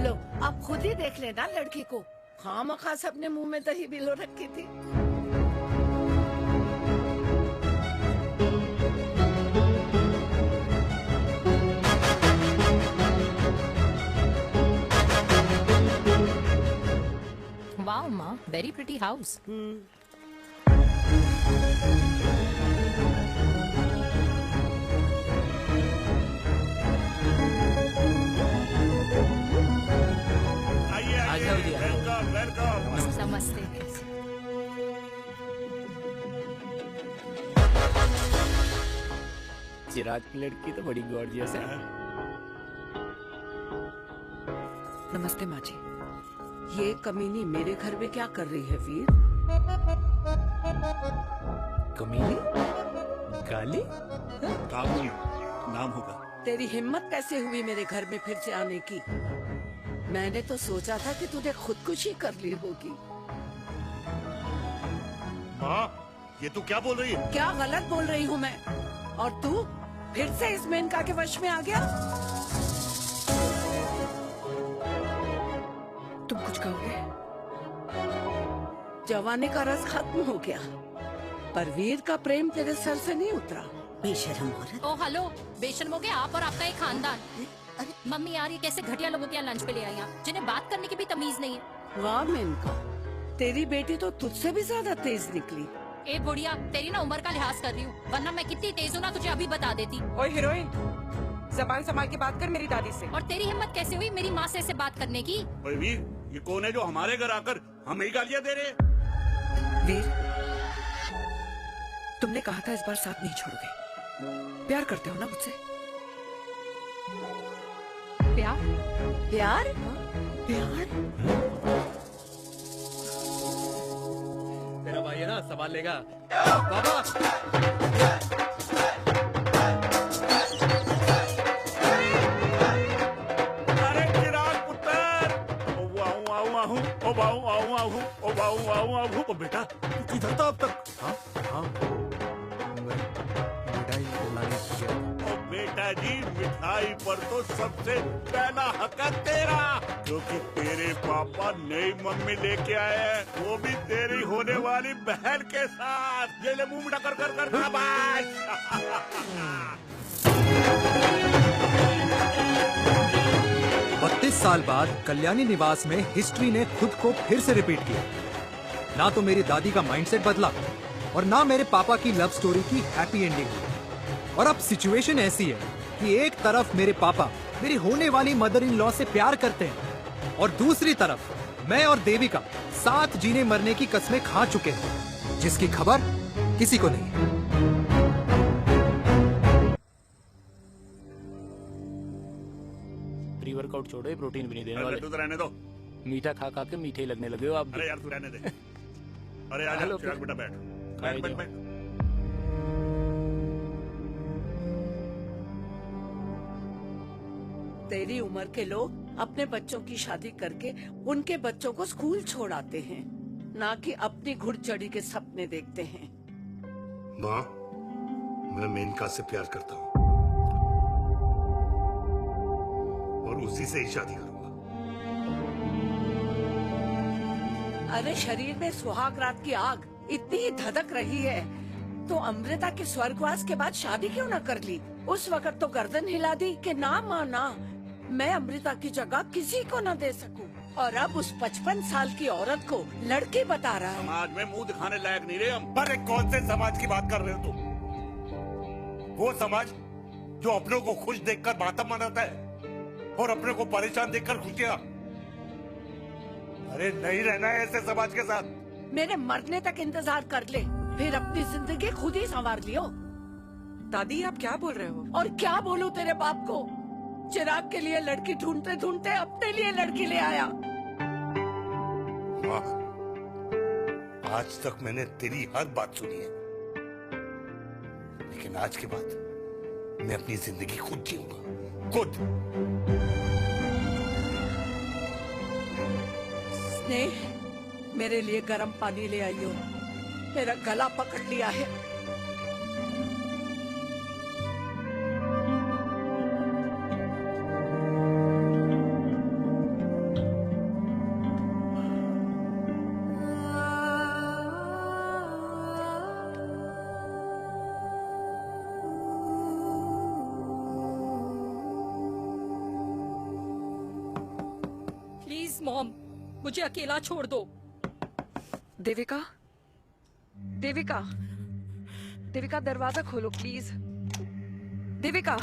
लो आप खुद ही देख लेना लड़की को। खामखा अपने मुंह में दही बिलो रखी थी। वाओ माँ, वेरी प्रिटी हाउस। नमस्ते। चिराग की लड़की तो बड़ी गॉर्जियस है। नमस्ते माँ जी। ये कमीनी मेरे घर में क्या कर रही है वीर? कमीनी? गाली? काबुल नाम होगा। तेरी हिम्मत कैसे हुई मेरे घर में फिर से आने की? मैंने तो सोचा था कि तूने खुदकुशी कर ली होगी। माँ, ये तू क्या बोल रही है? क्या गलत बोल रही हूँ मैं? और तू फिर से इस मेनका के वश में आ गया? तुम कुछ कहोगे? जवानी का रस खत्म हो गया, पर वीर का प्रेम तेरे सर से नहीं उतरा। बेशर्म औरत। ओ हेलो, बेशर्म हो गए आप और आपका एक खानदान। मम्मी यार ये कैसे घटिया लोगों के यहाँ लंच पे ले आई हैं, जिन्हें बात करने की भी तमीज नहीं है। वाह मेनका, तेरी बेटी तो तुझसे भी ज्यादा तेज निकली। ए बुढ़िया, तेरी ना उम्र का लिहाज कर रही हूँ, वरना मैं कितनी तेज हूँ ना तुझे अभी बता देती। ओए हीरोइन, जबान संभाल के बात कर मेरी दादी से। और तेरी हिम्मत कैसे हुई मेरी माँ से ऐसे बात करने की? वीर, ये कौन है जो हमारे घर आकर हमें ही गालियाँ दे रहे हैं? वीर, तुमने कहा था इस बार साथ नहीं छोड़ोगे। प्यार करते हो ना मुझसे? प्यार? प्यार? प्यार? तेरा भाई है ना, सवाल लेगा। बाबा ओ बेटा, तू इधर था अब तक? हाँ हाँ, मिठाई लाने गया। ओ बेटा जी, मिठाई पर तो सबसे पहला हक है तेरा, क्योंकि तेरे पापा नई मम्मी लेके आए हैं, वो भी तेरी होने वाली बहन के साथ। ये ले मुंह मीठा कर कर कर शाबाश। 32 साल बाद कल्याणी निवास में हिस्ट्री ने खुद को फिर से रिपीट किया। ना तो मेरी दादी का माइंडसेट बदला और ना मेरे पापा की लव स्टोरी की हैप्पी एंडिंग हुई। और अब सिचुएशन ऐसी है कि एक तरफ मेरे पापा मेरी होने वाली मदर इन लॉ से प्यार करते हैं और दूसरी तरफ मैं और देविका साथ जीने मरने की कस्में खा चुके हैं, जिसकी खबर किसी को नहीं। प्री वर्कआउट छोड़ो, ये प्रोटीन भी नहीं देने वाले। लड्डू तो रहने दो। मीठा खा खा के मीठे ही लगने लगे हो आप। अरे यार तू रहने दे। अरे आजा चिराग बेटा, बैठ बैठ बैठ बैठ। तेरी उम्र के लोग अपने बच्चों की शादी करके उनके बच्चों को स्कूल छोड़ाते हैं, ना कि अपनी घुड़चढ़ी के सपने देखते हैं। माँ, मैं मेनका से प्यार करता हूँ और उसी से ही शादी करूंगा। अरे शरीर में सुहाग रात की आग इतनी ही धधक रही है तो अमृता के स्वर्गवास के बाद शादी क्यों न कर ली? उस वक्त तो गर्दन हिला दी कि ना माना, मैं अमृता की जगह किसी को न दे सकूं। और अब उस 55 साल की औरत को लड़की बता रहा है। समाज में मुंह दिखाने लायक नहीं रहे हम। अरे कौन से समाज की बात कर रहे हो तुम? वो समाज जो अपनों को खुश देखकर मातम मनाता है और अपने को परेशान देखकर खुशियां। अरे नहीं रहना है ऐसे समाज के साथ। मेरे मरने तक इंतजार कर ले, फिर अपनी जिंदगी खुद ही संवार लियो। दादी आप क्या बोल रहे हो? और क्या बोलूं तेरे बाप को? चिराग के लिए लड़की ढूंढते ढूंढते अपने लिए लड़की ले आया। माँ, आज तक मैंने तेरी हर बात सुनी है, लेकिन आज के बाद मैं अपनी जिंदगी खुद जीऊंगा, खुद। स्नेह, मेरे लिए गर्म पानी ले आइयो, मेरा गला पकड़ लिया है। प्लीज मॉम, मुझे अकेला छोड़ दो। देविका, देविका, देविका दरवाजा खोलो प्लीज। देविका,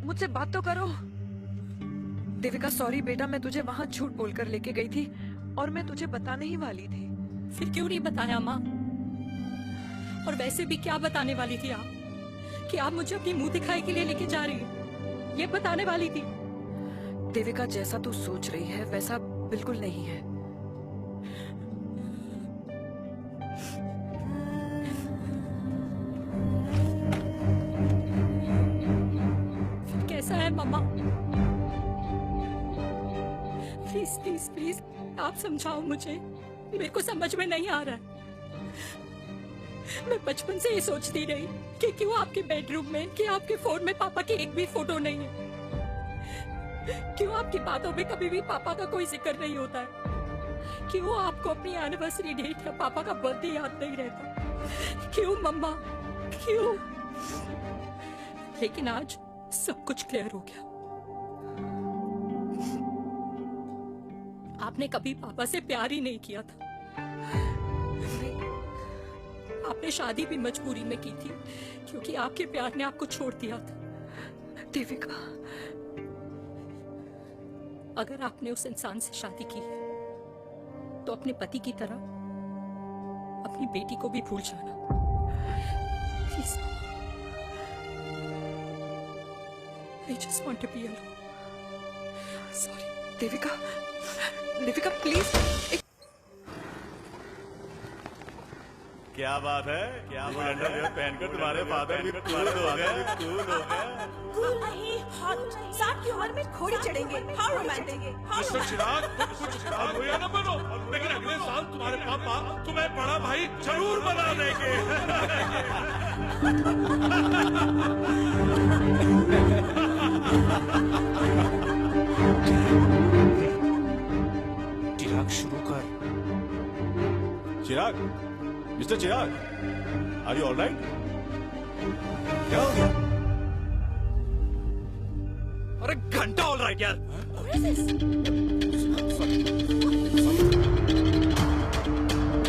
मुझसे बात तो करो। देविका सॉरी बेटा, मैं तुझे वहां झूठ बोलकर लेके गई थी और मैं तुझे बताने ही वाली थी। फिर क्यों नहीं बताया माँ? और वैसे भी क्या बताने वाली थी आप? कि आप मुझे अपनी मुंह दिखाई के लिए लेके जा रही हैं, ये बताने वाली थी। देविका जैसा तू सोच रही है वैसा बिल्कुल नहीं है। फिर कैसा है मम्मा? प्लीज प्लीज प्लीज आप समझाओ मुझे, मेरे को समझ में नहीं आ रहा है। मैं बचपन से ये सोचती रही कि क्यों आपके बेडरूम में, कि आपके फोन में पापा की एक भी फोटो नहीं है, क्यों आपकी बातों में कभी भी पापा का कोई जिक्र नहीं होता है, क्यों आपको अपनी एनिवर्सरी डेट या पापा का बर्थडे याद नहीं रहता, क्यों मम्मा, क्यों? लेकिन आज सब कुछ क्लियर हो गया। आपने कभी पापा से प्यार ही नहीं किया था। आपने शादी भी मजबूरी में की थी क्योंकि आपके प्यार ने आपको छोड़ दिया था। देविका, अगर आपने उस इंसान से शादी की है तो अपने पति की तरह अपनी बेटी को भी भूल जाना please. I just want to be alone. Sorry, Devika, Devika please. क्या बात है, क्या बात है, पहनकर तुम्हारे फादर भी कूल हो गए। कूल नहीं, हॉट। 60 की उम्र में घोड़ी चढ़ेंगे, हाउ रोमांटिक। मिस्टर चिराग, कुछ चिराग हुआ ना बनो, लेकिन अगले साल तुम्हारे पापा तुम्हें बड़ा भाई जरूर बना देंगे। चिराग शुरू कर। Chirag, mister Chirag, are you alright? क्या हो गया? अरे घंटा ऑलराइट यार।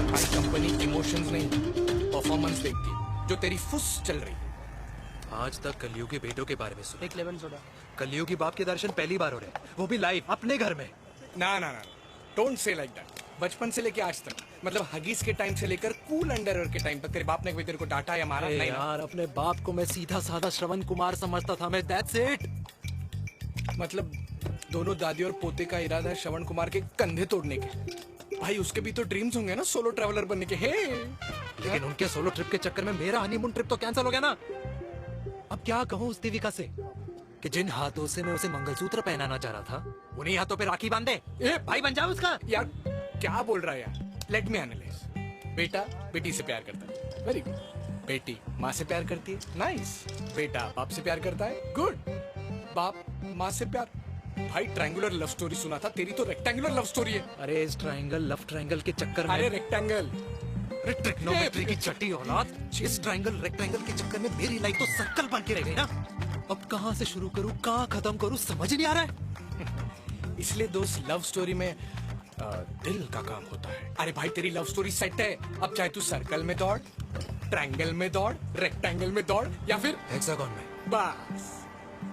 भाई कंपनी इमोशंस नहीं परफॉर्मेंस देखती है, जो तेरी फुस चल रही है। आज तक कलयुगी बेटों के बारे में सुना। एक लेमन सोडा। कलयुगी बाप के दर्शन पहली बार हो रहे हैं, वो भी लाइव अपने घर में। ना ना ना, डोंट से लाइक दैट। बचपन से लेके आज तक, मतलब हगीज के टाइम से लेकर कूल अंडरवेयर के टाइम तक तेरे बाप ने कभी तेरे को डांटा या मारा? नहीं यार, अपने बाप को मैं सीधा साधा श्रवण कुमार समझता था मैं, दैट्स इट। मतलब दोनों दादी और पोते का इरादा है श्रवण कुमार के कंधे तोड़ने के। भाई उसके भी तो ड्रीम्स होंगे ना सोलो ट्रैवलर बनने के। हे लेकिन उनके सोलो ट्रिप के चक्कर में मेरा हनीमून ट्रिप तो कैंसिल हो गया ना। अब क्या कहूँ उस देविका से कि जिन हाथों से मैं उसे मंगलसूत्र पहनाना चाह रहा था, उन्हीं हाथों पे राखी बांध दे। भाई बन जाओ उसका। यार क्या बोल रहा है यार? Let me analyse. बेटा बेटी से प्यार करता है, वेरी गुड। बेटी माँ से प्यार करती है, नाइस। बेटा बाप से प्यार करता है, गुड। बाप माँ से प्यार। भाई ट्रायंगुलर लव स्टोरी सुना था, तेरी तो रेक्टेंगुलर लव स्टोरी है। अरे इस ट्रायंगल लव ट्रायंगल के चक्कर में, अरे रेक्टेंगल, अरे ट्रिग्नोमेट्री की छठी औलाद, इस ट्रायंगल रेक्टेंगल के चक्कर में मेरी लाइफ तो सर्कल बन के रह गई ना। अब कहाँ से शुरू करूँ, कहाँ खत्म करूँ, समझ नहीं आ रहा है। इसलिए दोस्त लव स्टोरी में दिल का काम होता है। अरे भाई तेरी लव स्टोरी सेट है, अब चाहे तू सर्कल में दौड़, ट्रायंगल में दौड़, रेक्टेंगल में दौड़ या फिर हेक्सागन में। बस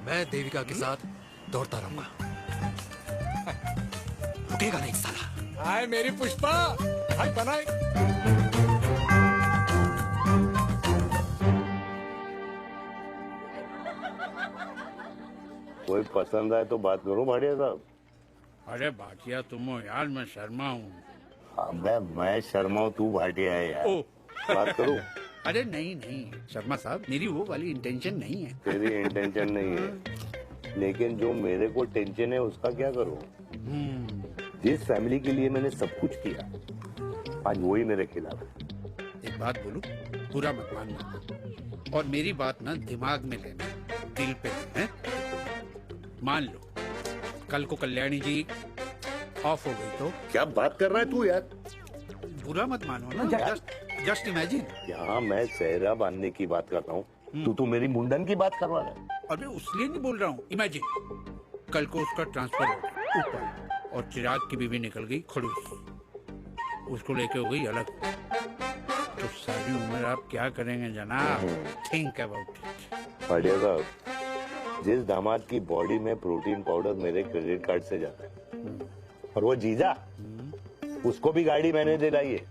मैं देविका के साथ दौड़ता रहूंगा, रुकेगा नहीं साला। हाय मेरी पुष्पा, हाय बनाए। कोई पसंद आए तो बात करो भाटिया साहब। अरे भाटिया तुम हो यार, मैं शर्मा हूँ। अबे मैं शर्मा हूँ, तू भाटिया है यार। बात करो। अरे नहीं नहीं शर्मा साहब, मेरी वो वाली इंटेंशन नहीं है। तेरी इंटेंशन नहीं है, लेकिन जो मेरे को टेंशन है उसका क्या करूँ? जिस फैमिली के लिए मैंने सब कुछ किया, आज वही मेरे खिलाफ है। एक बात बोलूं, पूरा मत मानना, और मेरी बात ना दिमाग में लेना, दिल पे है। मान लो कल को कल्याणी जी ऑफ हो गई तो क्या बात कर रहा है तू यार? बुरा मत मानो ना, जस्ट इमेजिन। यहाँ मैं सेहरा बांधने की बात कर रहा हूँ, तू मेरी मुंडन की बात करवा रहा है। अरे उसलिए नहीं बोल रहा हूँ, इमेजिन कल को उसका ट्रांसफर हो गया ऊपर और चिराग की बीवी निकल गई खड़ूस, उसको लेके हो गई अलग, तो सारी उम्र आप क्या करेंगे जनाब? Think about it. भाटिया साहब, जिस दामाद की बॉडी में प्रोटीन पाउडर मेरे क्रेडिट कार्ड से जाता है, और वो जीजा, उसको भी गाड़ी मैंने दिलाई है,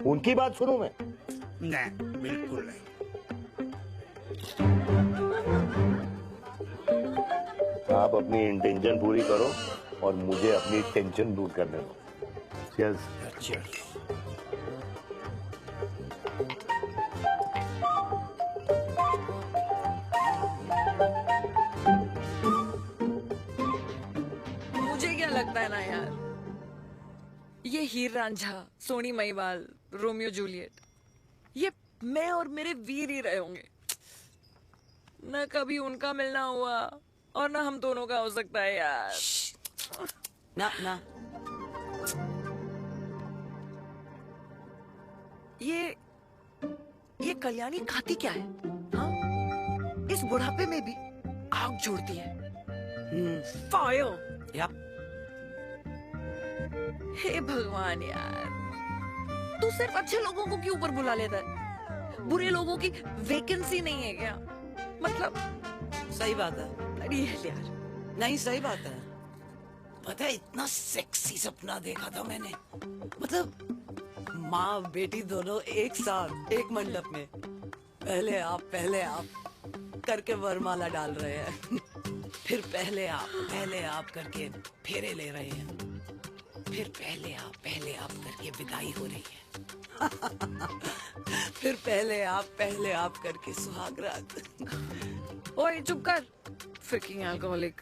उनकी बात सुनूं मैं? नहीं, बिल्कुल नहीं। आप अपनी इंटेंशन पूरी करो और मुझे अपनी टेंशन दूर करने दो। Cheers. Cheers. मुझे क्या लगता है ना यार, ये हीर रांझा, सोनी महिवाल, रोमियो जूलियट, ये मैं और मेरे वीर ही रहे होंगे। न कभी उनका मिलना हुआ और ना हम दोनों का हो सकता है यार। ना ना, ये कल्याणी खाती क्या है? हाँ? इस बुढ़ापे में भी आग जोड़ती है। फायर। यप। हे भगवान यार, तू सिर्फ अच्छे लोगों को क्यों ऊपर बुला लेता है? बुरे लोगों की वैकेंसी नहीं है क्या? मतलब सही बात है। अरे यार, नहीं सही बात है। पता है इतना सेक्सी सपना देखा था मैंने, मतलब माँ बेटी दोनों एक साथ एक मंडप में पहले आप करके वरमाला डाल रहे हैं। फिर पहले आप करके फेरे ले रहे हैं। फिर पहले आप करके विदाई हो रही है। फिर पहले आप करके सुहाग रात। ओए चुप कर, फ्रिकिंग अल्कोहलिक।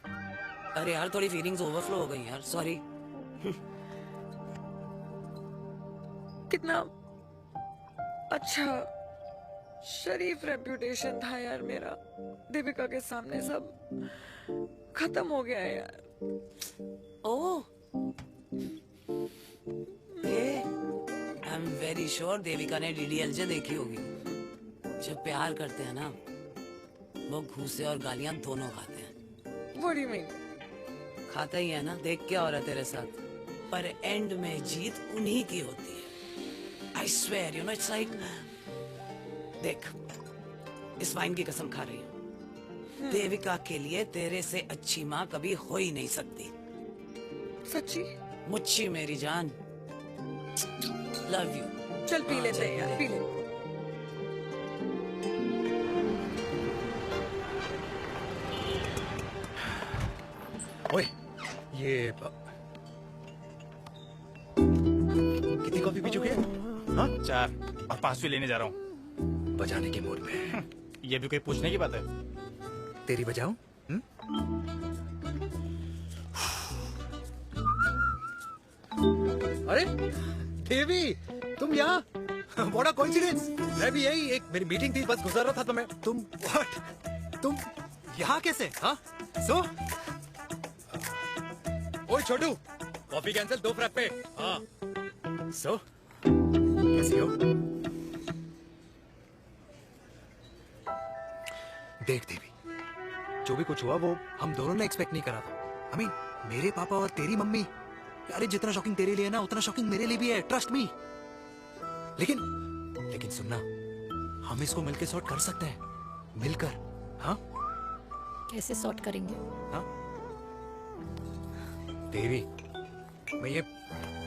अरे यार थोड़ी फीलिंग्स ओवरफ्लो हो गई यार, सॉरी। कितना अच्छा शरीफ रेप्यूटेशन था यार मेरा, दीपिका के सामने सब खत्म हो गया है यार। Oh, I am very sure Devika ने डीडीएलजे देखी होगी। जब प्यार करते हैं ना वो घूसे और गालियां दोनों खाते हैं। What do you mean? खाता ही है ना, देख क्या हो रहा है तेरे साथ। पर एंड में जीत उन्हीं की होती है। I swear, you know, it's like, देख, इस वाइन की कसम खा रही हूँ। देविका के लिए तेरे से अच्छी माँ कभी हो ही नहीं सकती। सच्ची? मुच्छी मेरी जान। Love you. चल पी लेते हैं यार, पी ले। ओए, ये कितनी कॉफी पी चुके हैं? हाँ 4 और 5वीं लेने जा रहा हूँ। बजाने के मूड में। ये भी कोई पूछने की बात है? तेरी बजाऊं? अरे देवी, तुम यहाँ? What a coincidence! मैं भी यही, एक मेरी मीटिंग थी, बस गुजर रहा था तो मैं। तुम यहाँ कैसे? हाँ? सो? ओए छोटू, कॉफी कैंसिल, 2 फ्रैप्पे। हाँ। सो? कैसी हो? देख देवी, जो भी कुछ हुआ वो हम दोनों ने एक्सपेक्ट नहीं करा था। I mean, मेरे पापा और तेरी मम्मी, अरे जितना शॉकिंग तेरे लिए है ना उतना शॉकिंग मेरे लिए भी है, ट्रस्ट मी। लेकिन सुनना, हम इसको मिलकर सॉर्ट कर सकते हैं, मिलकर। हाँ? कैसे सॉर्ट करेंगे? हाँ? देवी, मैं ये,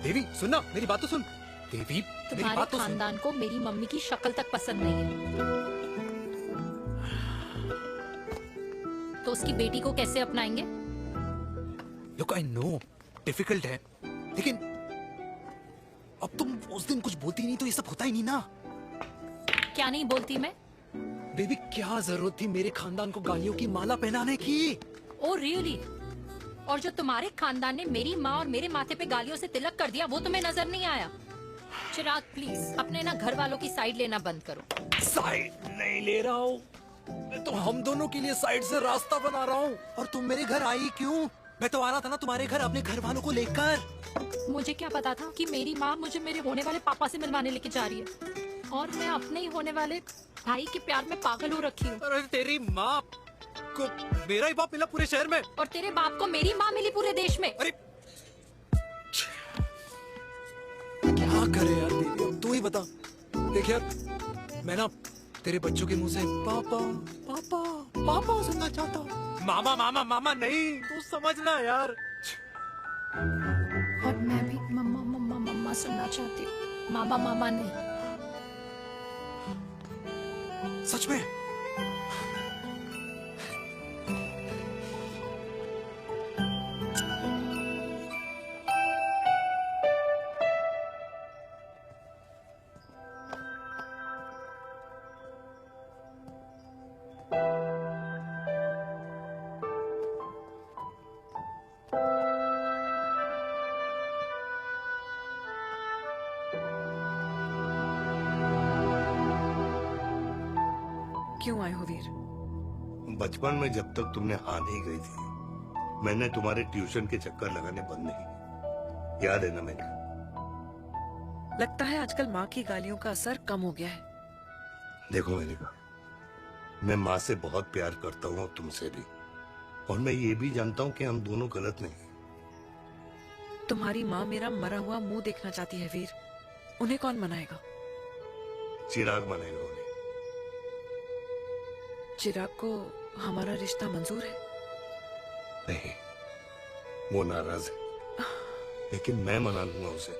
देवी सुनना, मेरी बात तो सुन। देवी, मेरी तुम्हारे बात तो सुन। खानदान को मेरी मम्मी की शक्ल तक पसंद नहीं है, तो उसकी बेटी को कैसे अपनाएंगे? Look, I know, डिफिकल्ट है, लेकिन अब तुम उस दिन कुछ बोलती नहीं तो ये सब होता ही नहीं ना। क्या नहीं बोलती मैं? बेबी, क्या जरूरत थी मेरे खानदान को गालियों की माला पहनाने की? Oh really? और जो तुम्हारे खानदान ने मेरी माँ और मेरे माथे पे गालियों से तिलक कर दिया वो तुम्हें नजर नहीं आया? चिराग प्लीज अपने ना घर वालों की साइड लेना बंद करो। साइड नहीं ले रहा हूँ, मैं तो हम दोनों के लिए साइड से रास्ता बना रहा हूँ। और तुम मेरे घर आई क्यों? मैं तो आ रहा था ना तुम्हारे घर अपने घर वालों को लेकर। मुझे क्या पता था कि मेरी माँ मुझे मेरे होने वाले पापा से मिलवाने लेके जा रही है, और मैं अपने ही होने वाले भाई के प्यार में पागल हो रखी हूँ। अरे तेरी माँ को मेरा ही बाप मिला पूरे शहर में, और तेरे बाप को मेरी माँ मिली पूरे देश में। अरे क्या करे यार देवी, अब तू ही बता। देख यार, मैं ना तेरे बच्चों के मुंह से पापा पापा पापा सुनना चाहता हूँ। मामा मामा मामा नहीं, तू समझना यार। और मैं भी मम्मा मम्मा मम्मा सुनना चाहती हूँ, मामा मामा नहीं। सच में? क्यों आए हो वीर? बचपन में जब तक तुमने हाँ नहीं गई थी, मैंने तुम्हारे ट्यूशन के चक्कर लगाने बंद नहीं किए। याद है ना मैंने? लगता है आजकल माँ की गालियों का असर कम हो गया है। देखो मेरिका, मैं माँ से बहुत प्यार करता हूँ और तुमसे भी, और मैं ये भी जानता हूँ कि हम दोनों गलत नहीं। तुम्हारी माँ मेरा मरा हुआ मुंह देखना चाहती है वीर, उन्हें कौन मनाएगा? चिराग मनाएगा उन्हें। चिराग को हमारा रिश्ता मंजूर है? नहीं, वो नाराज है, लेकिन मैं मना लूंगा उसे।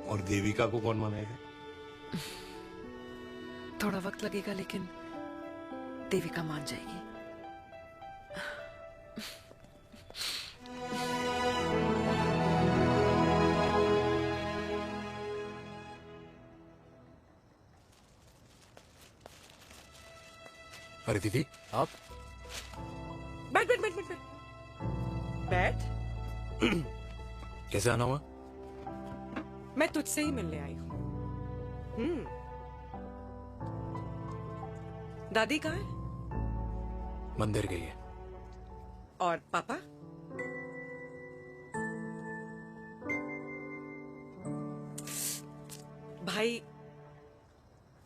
और देविका को कौन मनाएगा? थोड़ा वक्त लगेगा लेकिन देविका मान जाएगी। अरे दीदी आप बैठ बैठ बैठ बैठ बैठ। बैठ। कैसे आना हुआ? मैं तुझसे ही मिलने आई हूँ। दादी कहाँ है? मंदिर गई है। और पापा? भाई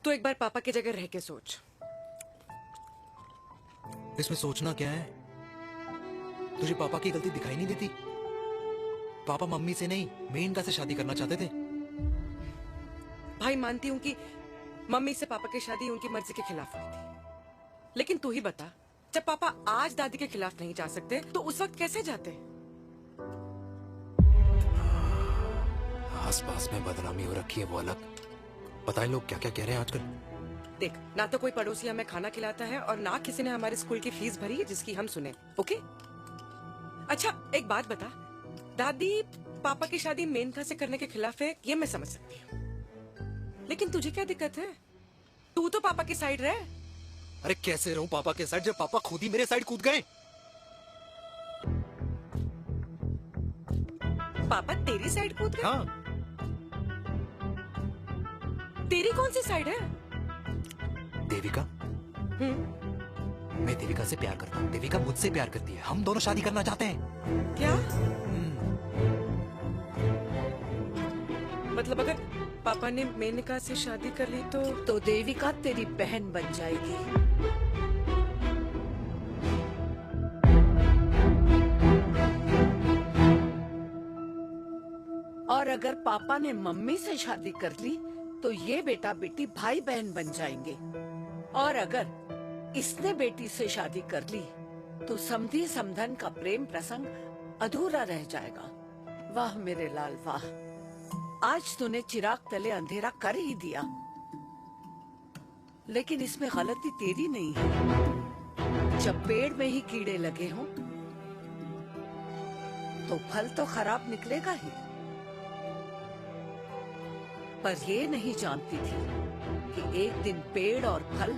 तू एक बार पापा की जगह रह के सोच। इसमें सोचना क्या है? तुझे पापा की गलती दिखाई नहीं देती? पापा मम्मी से नहीं मेनका से शादी करना चाहते थे। भाई मानती हूँ कि मम्मी से पापा की शादी उनकी मर्जी के खिलाफ हुई थी, लेकिन तू ही बता, जब पापा आज दादी के खिलाफ नहीं जा सकते तो उस वक्त कैसे जाते? आसपास में बदनामी हो रखी है वो अलग, पता है लोग क्या क्या कह रहे हैं आजकल। देख, ना तो कोई पड़ोसी हमें खाना खिलाता है और ना किसी ने हमारे स्कूल की फीस भरी है जिसकी हम सुने। ओके? अच्छा एक बात बता, दादी पापा की शादी मेनका से करने के खिलाफ है ये मैं समझ सकती हूँ, लेकिन तुझे क्या दिक्कत है? तू तो पापा की साइड रहे। अरे कैसे रहूं पापा के साइड जब पापा खुद ही मेरे साइड कूद गए? पापा तेरी साइड कूद गए? हाँ। तेरी कौन सी साइड है? देविका। मैं देविका से प्यार करता हूँ, देविका मुझसे प्यार करती है, हम दोनों शादी करना चाहते हैं। क्या? मतलब अगर पापा ने मेनका से शादी कर ली तो देविका तेरी बहन बन जाएगी। और अगर पापा ने मम्मी से शादी कर ली तो ये बेटा बेटी भाई बहन बन जाएंगे। और अगर इसने बेटी से शादी कर ली तो समधी समधन का प्रेम प्रसंग अधूरा रह जाएगा। वाह मेरे लाल वाह, आज तूने चिराग तले अंधेरा कर ही दिया, लेकिन इसमें गलती तेरी नहीं है। जब पेड़ में ही कीड़े लगे हों तो फल तो खराब निकलेगा ही। पर ये नहीं जानती थी कि एक दिन पेड़ और फल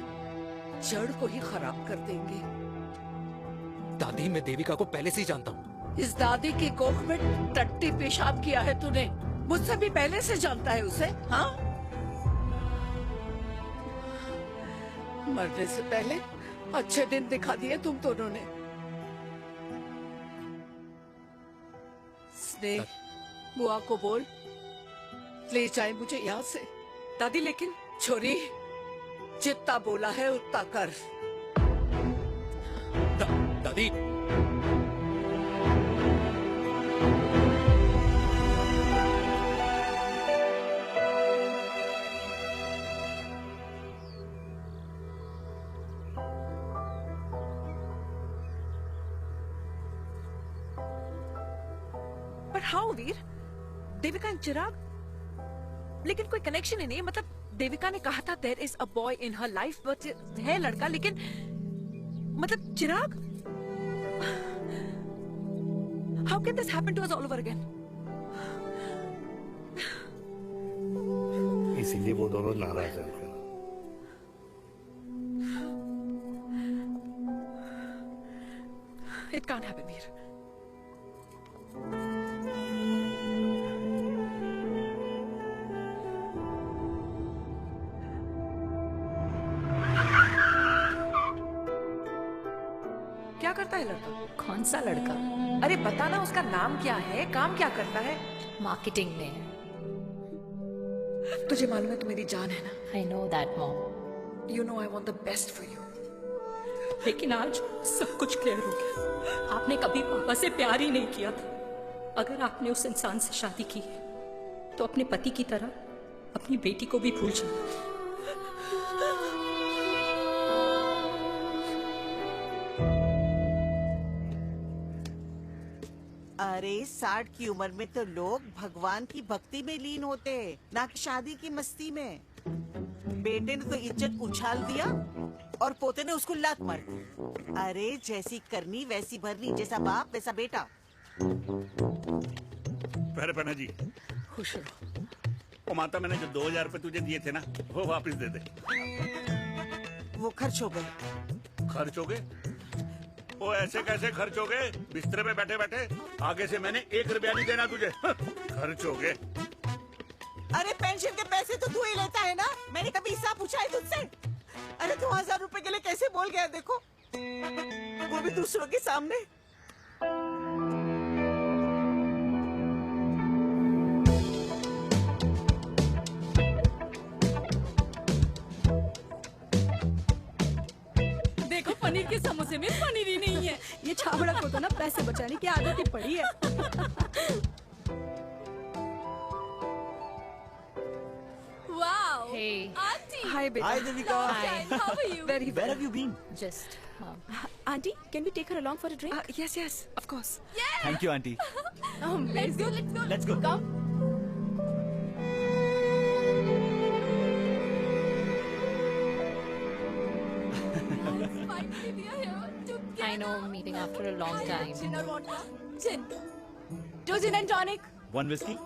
जड़ को ही खराब कर देंगे। दादी मैं देविका को पहले से ही जानता हूँ। इस दादी की कोख में टट्टी पेशाब किया है तूने, मुझसे भी पहले से जानता है उसे। हाँ, मरने से पहले अच्छे दिन दिखा दिए तुम दोनों ने। स्नेह, बुआ को बोल ले जाए मुझे यहाँ से। दादी लेकिन छोरी, जितना बोला है उतना कर। दादी पर हाउ वीर? देविका एंड चिराग, लेकिन कोई कनेक्शन ही नहीं है। मतलब देविका ने कहा था there is a boy in her life, but है लड़का, लेकिन मतलब Chirag, how can this happen to us all over again? इसीलिए वो दोनों नाराज हैं। It can't happen Veer. क्या करता है लड़का? कौन सा लड़का? अरे बताना, उसका नाम क्या है, काम क्या करता है? मार्केटिंग में। तुझे मालूम है तू मेरी जान है ना? I know that mom. You know I want the best for you. लेकिन आज सब कुछ क्लियर हो गया। आपने कभी पापा से प्यार ही नहीं किया था। अगर आपने उस इंसान से शादी की है तो अपने पति की तरह अपनी बेटी को भी भूल जाओ। अरे 60 की उम्र में तो लोग भगवान की भक्ति में लीन होते हैं, ना कि शादी की मस्ती में। बेटे ने तो इज्जत उछाल दिया और पोते ने उसको लात मार दी। अरे जैसी करनी वैसी भरनी, जैसा बाप वैसा बेटा। पहले पहना जी खुश रहो। ओ माता, मैंने जो 2000 रुपए तुझे दिए थे ना, वो वापस दे दे। वो खर्च हो गए। खर्च हो गए? ओ ऐसे कैसे खर्च हो गए? बिस्तर पे बैठे बैठे आगे से मैंने 1 रुपया नहीं देना तुझे। खर्च हो गए। अरे पेंशन के पैसे तो तू ही लेता है ना, मैंने कभी हिसाब पूछा है तुझसे? अरे 2000 रुपए के लिए कैसे बोल गया देखो, वो भी दूसरों के सामने। देखो पनीर के समोसे में पनीर ही नहीं है। ये छाबड़ा को तो ना पैसे बचाने की आदत ही पड़ी है। Wow. Hey. Auntie. Hi, beta. Hi, Devika. Hi. How are you? Very well. Where have you been? Just. Auntie, can we take her along for a drink? Yes, of course. Thank you, auntie. Let's go. Let's go. Come. I know, meeting after a long time. Gin. 2 gin and tonic. One whiskey?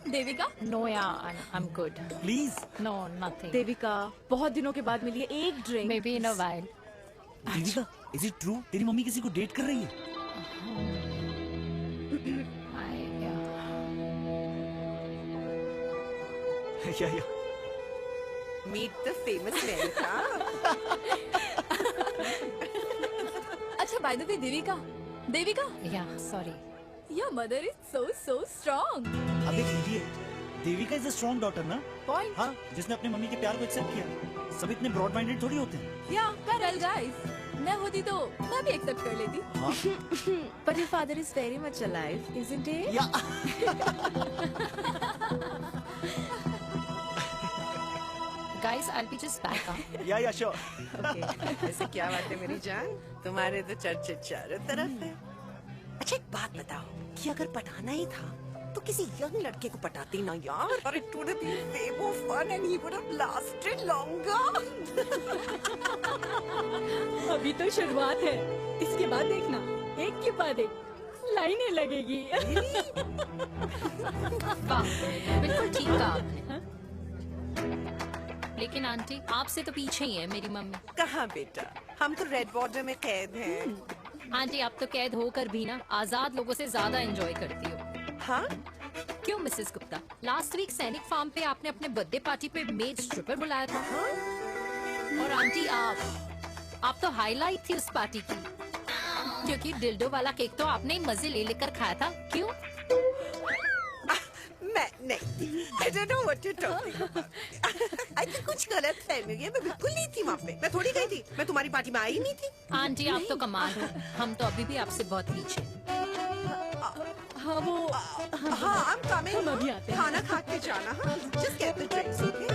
Devika? No, yeah, I'm good. Please. No, nothing. Devika, बहुत दिनों के बाद मिली है, एक drink. Maybe in a while. Devika, is it true? तेरी mummy किसी को date कर रही है? Yeah. Meet the famous America. अच्छा, by the way, Devika? Yeah, sorry. Your mother is so strong. अब एक लीजिए, Devika is a strong daughter ना? Point. हाँ, जिसने अपने मम्मी के प्यार को एक्सेप्ट किया। सब इतने ब्रॉड माइंडेड थोड़ी होते हैं। Yeah, well guys, मैं होती तो मैं भी एक्सेप्ट कर लेती। But your father is very much alive, isn't he? Guys, I'll be just back. Yeah, sure. Okay. ऐसे क्या बात है मेरी जान? तुम्हारे तो चर्चे चारों तरफ है। अच्छा एक बात बताओ, कि अगर पटाना ही था तो किसी यंग लड़के को पटाती ना यार। और it would have been way more fun and he would have lasted longer. अभी तो शुरुआत है, इसके बाद देखना, एक के बाद एक लाइनें लगेगी। बिल्कुल ठीक कहा आपने। लेकिन आंटी, आपसे तो पीछे ही है मेरी मम्मी। कहाँ बेटा, हम तो रेड बॉर्डर में कैद हैं। आंटी, आप तो कैद होकर भी ना आजाद लोगों से ज्यादा एंजॉय करती हो। हाँ? क्यों मिसेस गुप्ता, लास्ट वीक सैनिक फार्म पे आपने अपने बर्थडे पार्टी पे मेड स्ट्रिपर बुलाया था। और आंटी, आप तो हाईलाइट थी उस पार्टी की, क्योंकि डिल्डो वाला केक तो आपने ही मजे ले लेकर खाया था। क्यों? मैं नहीं, I don't know what you're talking about. I think कुछ गलत फहमी है, मैं बिल्कुल नहीं थी वहाँ पे। मैं थोड़ी गई थी, मैं तुम्हारी पार्टी में आई नहीं थी। आंटी, आप तो कमाल हो, हम तो अभी भी आपसे बहुत पीछे। हाँ, I'm coming. हम अभी आते हैं। खाना खा के जाना। हाँ, just get the drinks, okay?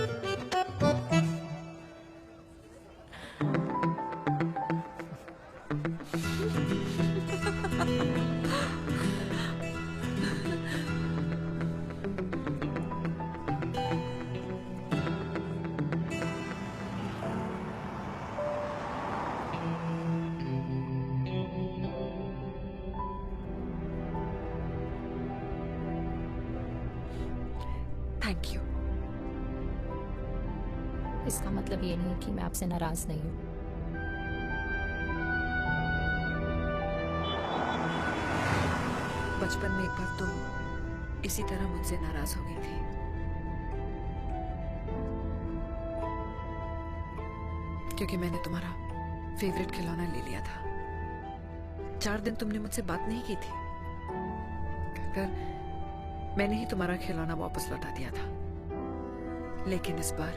Thank you. इसका मतलब ये नहीं कि मैं आपसे नाराज नहीं हूँ। बचपन में एक बार तुम इसी तरह मुझसे नाराज हो गई थी। क्योंकि मैंने तुम्हारा फेवरेट खिलौना ले लिया था। 4 दिन तुमने मुझसे बात नहीं की थी, फिर मैंने ही तुम्हारा खिलौना वापस लौटा दिया था। लेकिन इस बार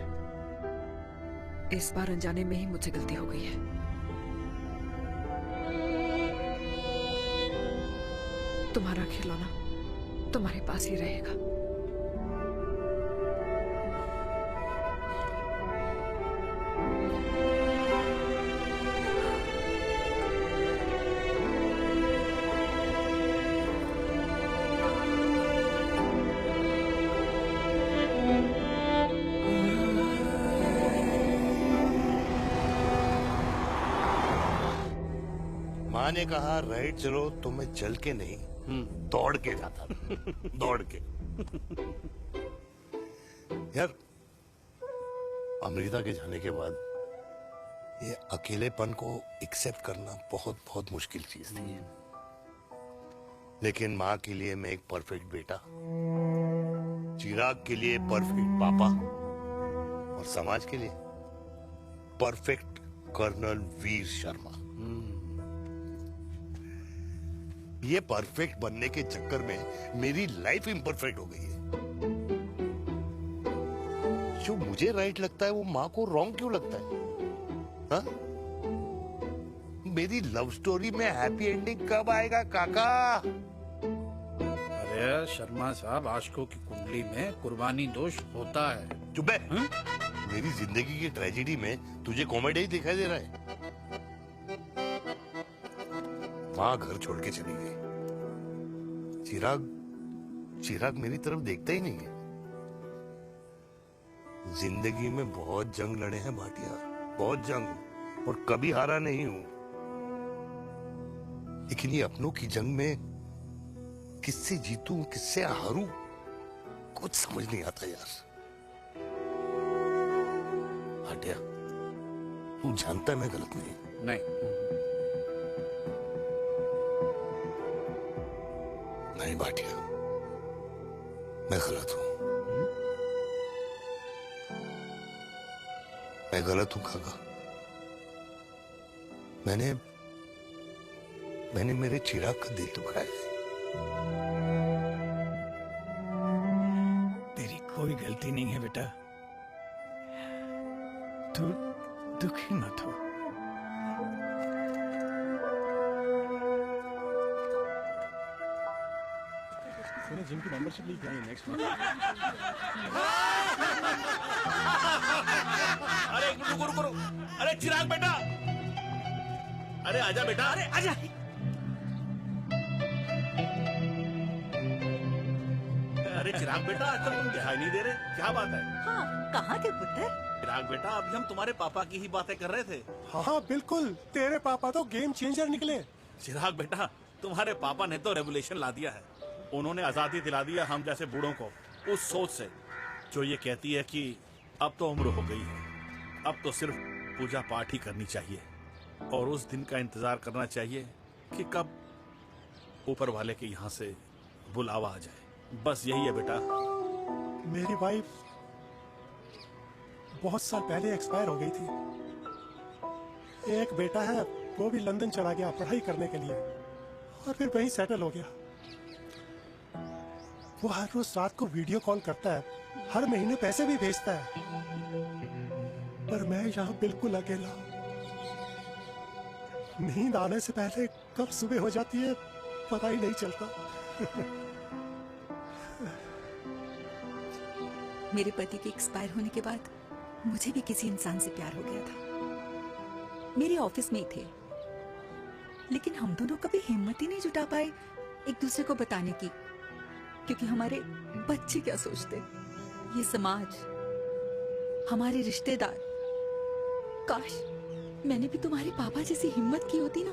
अनजाने में ही मुझसे गलती हो गई है। तुम्हारा खिलौना तुम्हारे पास ही रहेगा। माँ ने कहा राइट चलो तो मैं चल के नहीं दौड़ के जाता था। दौड़ के। यार अमृता के जाने के बाद ये अकेलेपन को एक्सेप्ट करना बहुत बहुत मुश्किल चीज थी। लेकिन माँ के लिए मैं एक परफेक्ट बेटा, चिराग के लिए परफेक्ट पापा और समाज के लिए परफेक्ट कर्नल वीर शर्मा। ये परफेक्ट बनने के चक्कर में मेरी लाइफ इम्परफेक्ट हो गई है। जो मुझे राइट लगता है वो माँ को रॉन्ग क्यों लगता है? हा? मेरी लव स्टोरी में हैप्पी एंडिंग कब आएगा काका? अरे शर्मा साहब, आशिकों की कुंडली में कुर्बानी दोष होता है। चुप है। मेरी जिंदगी की ट्रेजेडी में तुझे कॉमेडी ही दिखाई दे रहा है। माँ घर छोड़ के चली गई। चिराग मेरी तरफ देखता ही नहीं है। जिंदगी में बहुत जंग लड़े हैं भाटिया, बहुत जंग, और कभी हारा नहीं हूं। लेकिन ये अपनों की जंग में किससे जीतूं किससे हारूं कुछ समझ नहीं आता यार। भाटिया तू जानता है मैं गलत नहीं। नहीं भाटिया, मैं गलत हूं। मैं गलत हूं काका। मैंने मेरे चिराग का दिल दुखाया है। तेरी कोई गलती नहीं है बेटा, तू दुखी मत हो। जिम की मेंबरशिप ली क्या नेक्स्ट मंथ? अरे एक मिनट रुको। अरे चिराग बेटा, अरे आजा बेटा, अरे आजा। अरे चिराग बेटा, आजकल तुम दिखाई नहीं दे रहे, क्या बात है? हाँ, कहाँ थे पुत्र? चिराग बेटा, अभी हम तुम्हारे पापा की ही बातें कर रहे थे। हाँ बिल्कुल, तेरे पापा तो गेम चेंजर निकले। चिराग बेटा, तुम्हारे पापा ने तो रेवोल्यूशन ला दिया है। उन्होंने आजादी दिला दिया हम जैसे बूढ़ों को, उस सोच से जो ये कहती है कि अब तो उम्र हो गई है, अब तो सिर्फ पूजा पाठ ही करनी चाहिए और उस दिन का इंतजार करना चाहिए कि कब ऊपर वाले के यहाँ से बुलावा आ जाए। बस यही है बेटा। मेरी वाइफ बहुत साल पहले एक्सपायर हो गई थी। एक बेटा है, वो भी लंदन चला गया पढ़ाई करने के लिए और फिर वहीं सेटल हो गया। वो हर रोज रात को वीडियो कॉल करता है, हर महीने पैसे भी भेजता है, पर मैं यहाँ बिल्कुल अकेला। नींद आने से पहले कब सुबह हो जाती है पता ही नहीं चलता। मेरे पति के एक्सपायर होने के बाद मुझे भी किसी इंसान से प्यार हो गया था। मेरे ऑफिस में ही थे, लेकिन हम दोनों कभी हिम्मत ही नहीं जुटा पाए एक दूसरे को बताने की, क्योंकि हमारे बच्चे क्या सोचते, ये समाज, हमारे रिश्तेदार। काश मैंने भी तुम्हारे पापा जैसी हिम्मत की होती ना,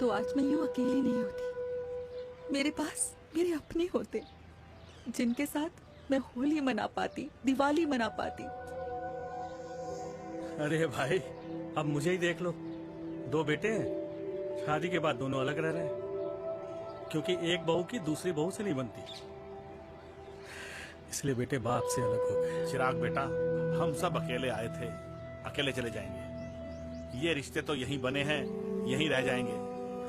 तो आज मैं यूं अकेली नहीं होती। मेरे पास मेरे अपने होते जिनके साथ मैं होली मना पाती, दिवाली मना पाती। अरे भाई, अब मुझे ही देख लो, 2 बेटे हैं, शादी के बाद दोनों अलग रह रहे हैं, क्योंकि एक बहू की दूसरी बहू से नहीं बनती, इसलिए बेटे बाप से अलग हो गए। चिराग बेटा, हम सब अकेले आए थे, अकेले चले जाएंगे। ये रिश्ते तो यहीं बने हैं, यहीं रह जाएंगे।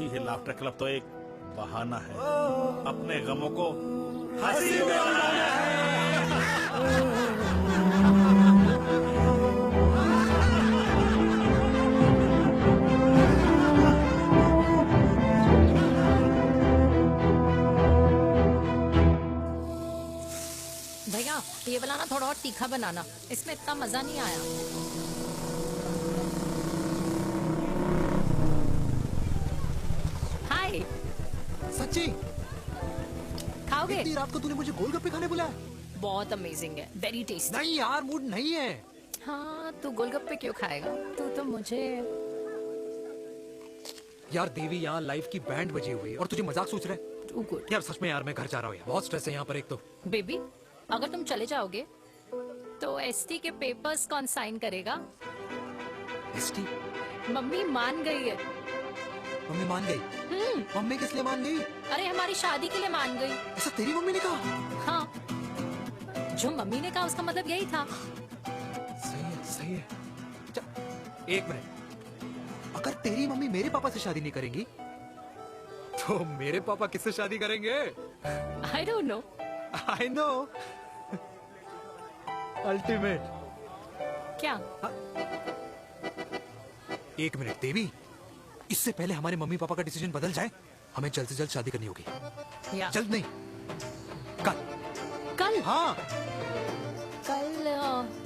ये लाफ्टर क्लब तो एक बहाना है अपने गमों को हंसी में उड़ाना है। भैया ये वाला ना थोड़ा और तीखा बनाना, इसमें इतना मजा नहीं आया। हाय। सच्ची? खाओगे? इतनी रात को तूने मुझे गोलगप्पे खाने बुलाया? बहुत अमेजिंग है, वेरी टेस्टी। नहीं यार, मूड नहीं है। हाँ, तू गोलगप्पे क्यों खाएगा? तू तो मुझे यार देवी, यहाँ लाइफ की बैंड बजी हुई है और तुझे मजाक सोच रहा है? Too good. यार सच में यार मैं घर जा रहा हूँ यार, बहुत स्ट्रेस है यहाँ पर एक तो। बेबी, अगर तुम चले जाओगे तो एसटी के पेपर्स कौन साइन करेगा? एसटी? मम्मी मान गई है। मम्मी मान गई? मम्मी किस लिए मान गई? अरे हमारी शादी के लिए मान गई। ऐसा तेरी मम्मी ने कहा? हाँ, जो मम्मी ने कहा उसका मतलब यही था। सही है, सही है। एक मिनट, अगर तेरी मम्मी मेरे पापा से शादी नहीं करेंगी तो मेरे पापा किससे शादी करेंगे? I don't know. I know. Ultimate. क्या? एक मिनट देवी, इससे पहले हमारे मम्मी पापा का डिसीजन बदल जाए, हमें जल्द से जल्द शादी करनी होगी। या। जल्द नहीं, कल। कल? हाँ। कल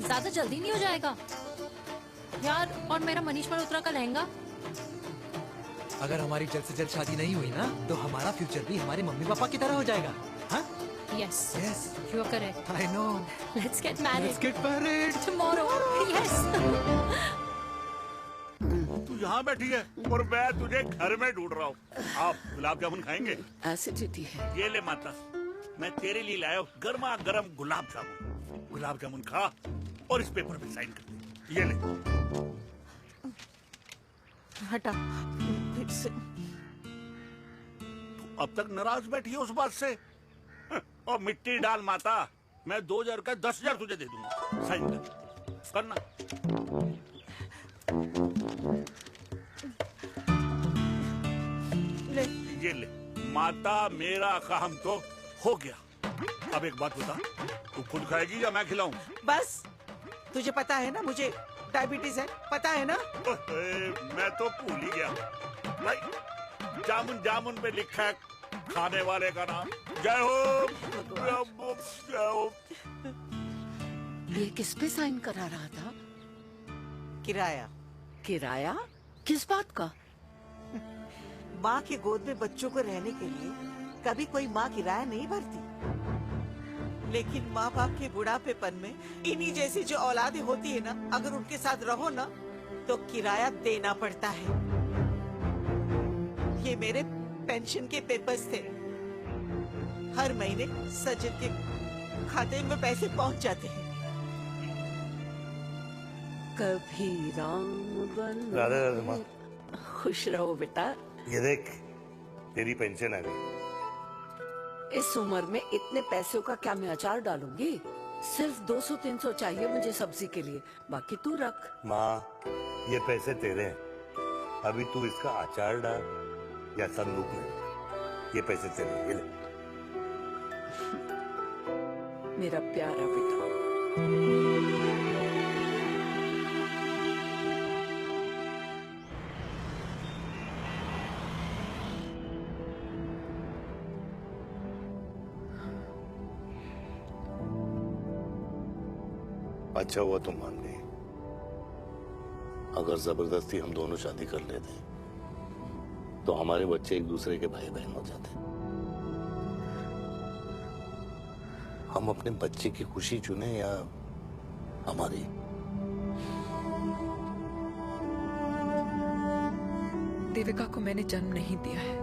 ज्यादा जल्दी नहीं हो जाएगा यार? और मेरा मनीष मल्होत्रा का लहंगा? अगर हमारी जल्द से जल्द शादी नहीं हुई ना तो हमारा फ्यूचर भी हमारे मम्मी पापा की तरह हो जाएगा। हाँ? Yes. Yes. You are correct. I know. Let's get married. Let's get married. Tomorrow. Yes. तू यहाँ बैठी है और मैं तुझे घर में ढूंढ रहा हूँ। आप गुलाब जामुन खाएंगे? एसिडिटी है। ये ले माता, मैं तेरे लिए लाया हूँ गर्मा गर्म गुलाब जामुन। गुलाब जामुन खा और इस पेपर पे साइन कर दे। ये ले। हटा फिर से। अब तक नाराज बैठी है उस बात से? और मिट्टी डाल माता, मैं 2000 का 10,000 तुझे दे दूंगा। साइन कर, करना। ले। ये ले माता, मेरा काम तो हो गया। अब एक बात बता, तू खुद खाएगी या मैं खिलाऊं? बस, तुझे पता है ना मुझे डायबिटीज है, पता है ना? मैं तो भूल ही गया भाई। जामुन जामुन पे लिखा है खाने वाले का नाम। जय हो, जय हो। ये किस पे साइन करा रहा था? किराया। किराया? किस बात का? माँ के गोद में बच्चों को रहने के लिए कभी कोई माँ किराया नहीं भरती, लेकिन माँ बाप के बुढ़ापेपन में इन्हीं जैसी जो औलादें होती है ना, अगर उनके साथ रहो ना तो किराया देना पड़ता है। ये मेरे पेंशन के पेपर्स थे। हर महीने सचिन के खाते में पैसे पहुंच जाते हैं। कभी राम बन। राधे राधे माँ। खुश रहो बेटा। ये देख, तेरी पेंशन आ गई। इस उम्र में इतने पैसों का क्या मैं अचार डालूंगी? सिर्फ 200-300 चाहिए मुझे सब्जी के लिए, बाकी तू रख। माँ, ये पैसे तेरे हैं। अभी तू इसका अचार डाल या संदूक में, ये पैसे तेरे हैं। ये ले। मेरा प्यारा बेटा। अच्छा हुआ तुम मान गई। अगर जबरदस्ती हम दोनों शादी कर लेते तो हमारे बच्चे एक दूसरे के भाई बहन हो जाते। हम अपने बच्चे की खुशी चुने या हमारी? देविका को मैंने जन्म नहीं दिया है।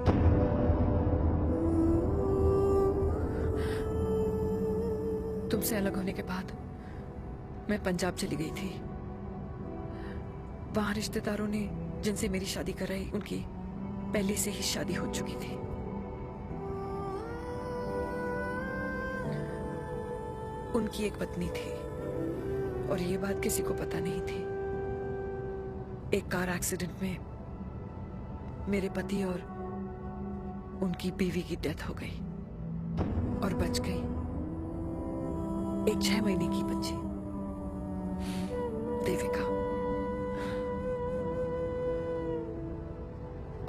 तुमसे अलग होने के बाद मैं पंजाब चली गई थी। वहां रिश्तेदारों ने जिनसे मेरी शादी कराई, उनकी पहले से ही शादी हो चुकी थी। उनकी एक पत्नी थी और ये बात किसी को पता नहीं थी। एक कार एक्सीडेंट में मेरे पति और उनकी बीवी की डेथ हो गई और बच गई एक 6 महीने की बच्ची, देविका।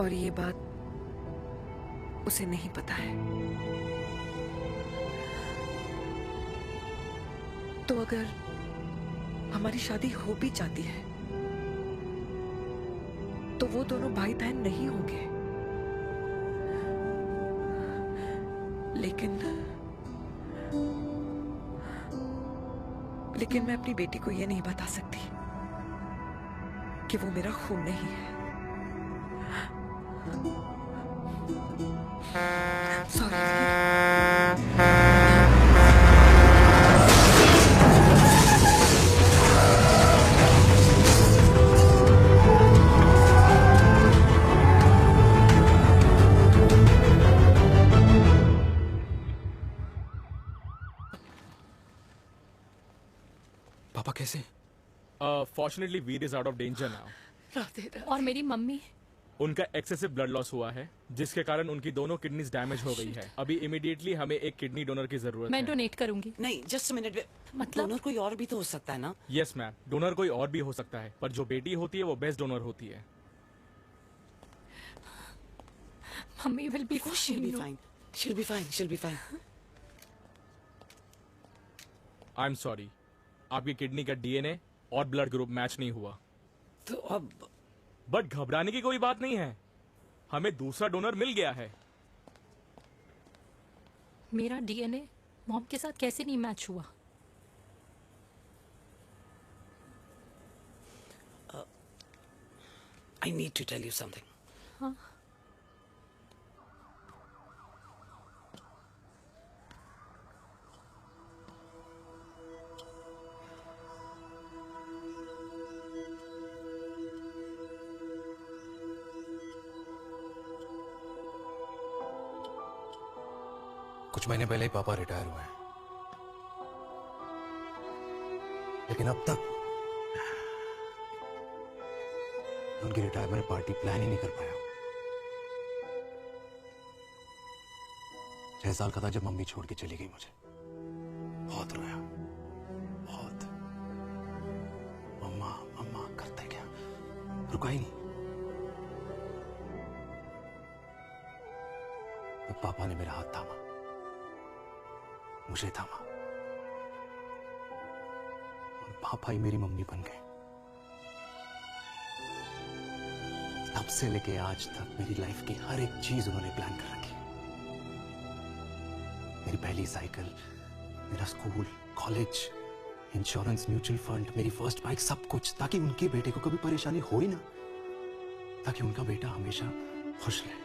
और ये बात उसे नहीं पता है। तो अगर हमारी शादी हो भी जाती है तो वो दोनों भाई बहन नहीं होंगे। लेकिन मैं अपनी बेटी को ये नहीं बता सकती कि वो मेरा खून नहीं है। पापा कैसे? Fortunately Veer is out of danger now. और मेरी मम्मी? उनका एक्सेसिव ब्लड लॉस हुआ है जिसके कारण उनकी दोनों किडनीज डैमेज हो गई है। अभी इमीडिएटली हमें एक किडनी डोनर की जरूरत मैं है। डोनेट करूंगी। नहीं, जस्ट मिनट। मतलब डोनर कोई और भी तो हो सकता है ना? यस मैम, डोनर कोई और भी हो सकता है, पर जो बेटी होती है वो बेस्ट डोनर होती है। Mummy will be She'll be fine. She'll be fine. She'll be fine. I am sorry, आपकी किडनी का डीएनए और ब्लड ग्रुप मैच नहीं हुआ। तो अब बट घबराने की कोई बात नहीं है, हमें दूसरा डोनर मिल गया है। मेरा डीएनए मॉम के साथ कैसे नहीं मैच हुआ? I need to tell you something. हाँ? कुछ महीने पहले ही पापा रिटायर हुए हैं, लेकिन अब तक उनकी रिटायरमेंट पार्टी प्लान ही नहीं कर पाया। 6 साल का था जब मम्मी छोड़ के चली गई मुझे। बहुत रोया, बहुत। मम्मा मम्मा करते क्या, रुका ही नहीं। तो पापा ने मेरा हाथ थामा, मुझे थामा, और पापा ही मेरी मम्मी बन गए। तब से लेके आज तक मेरी लाइफ की हर एक चीज उन्होंने प्लान कर रखी। मेरी पहली साइकिल, मेरा school, college, insurance, mutual fund, मेरी फर्स्ट बाइक, सब कुछ, ताकि उनके बेटे को कभी परेशानी हो ही ना, ताकि उनका बेटा हमेशा खुश रहे।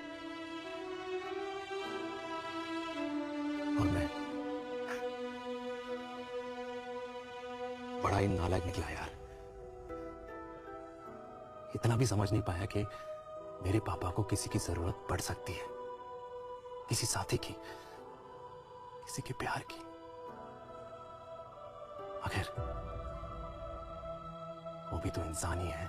और मैं बड़ा ही नालायक निकला यार। इतना भी समझ नहीं पाया कि मेरे पापा को किसी की जरूरत पड़ सकती है, किसी साथी की, किसी के प्यार की। आखिर वो भी तो इंसान ही है।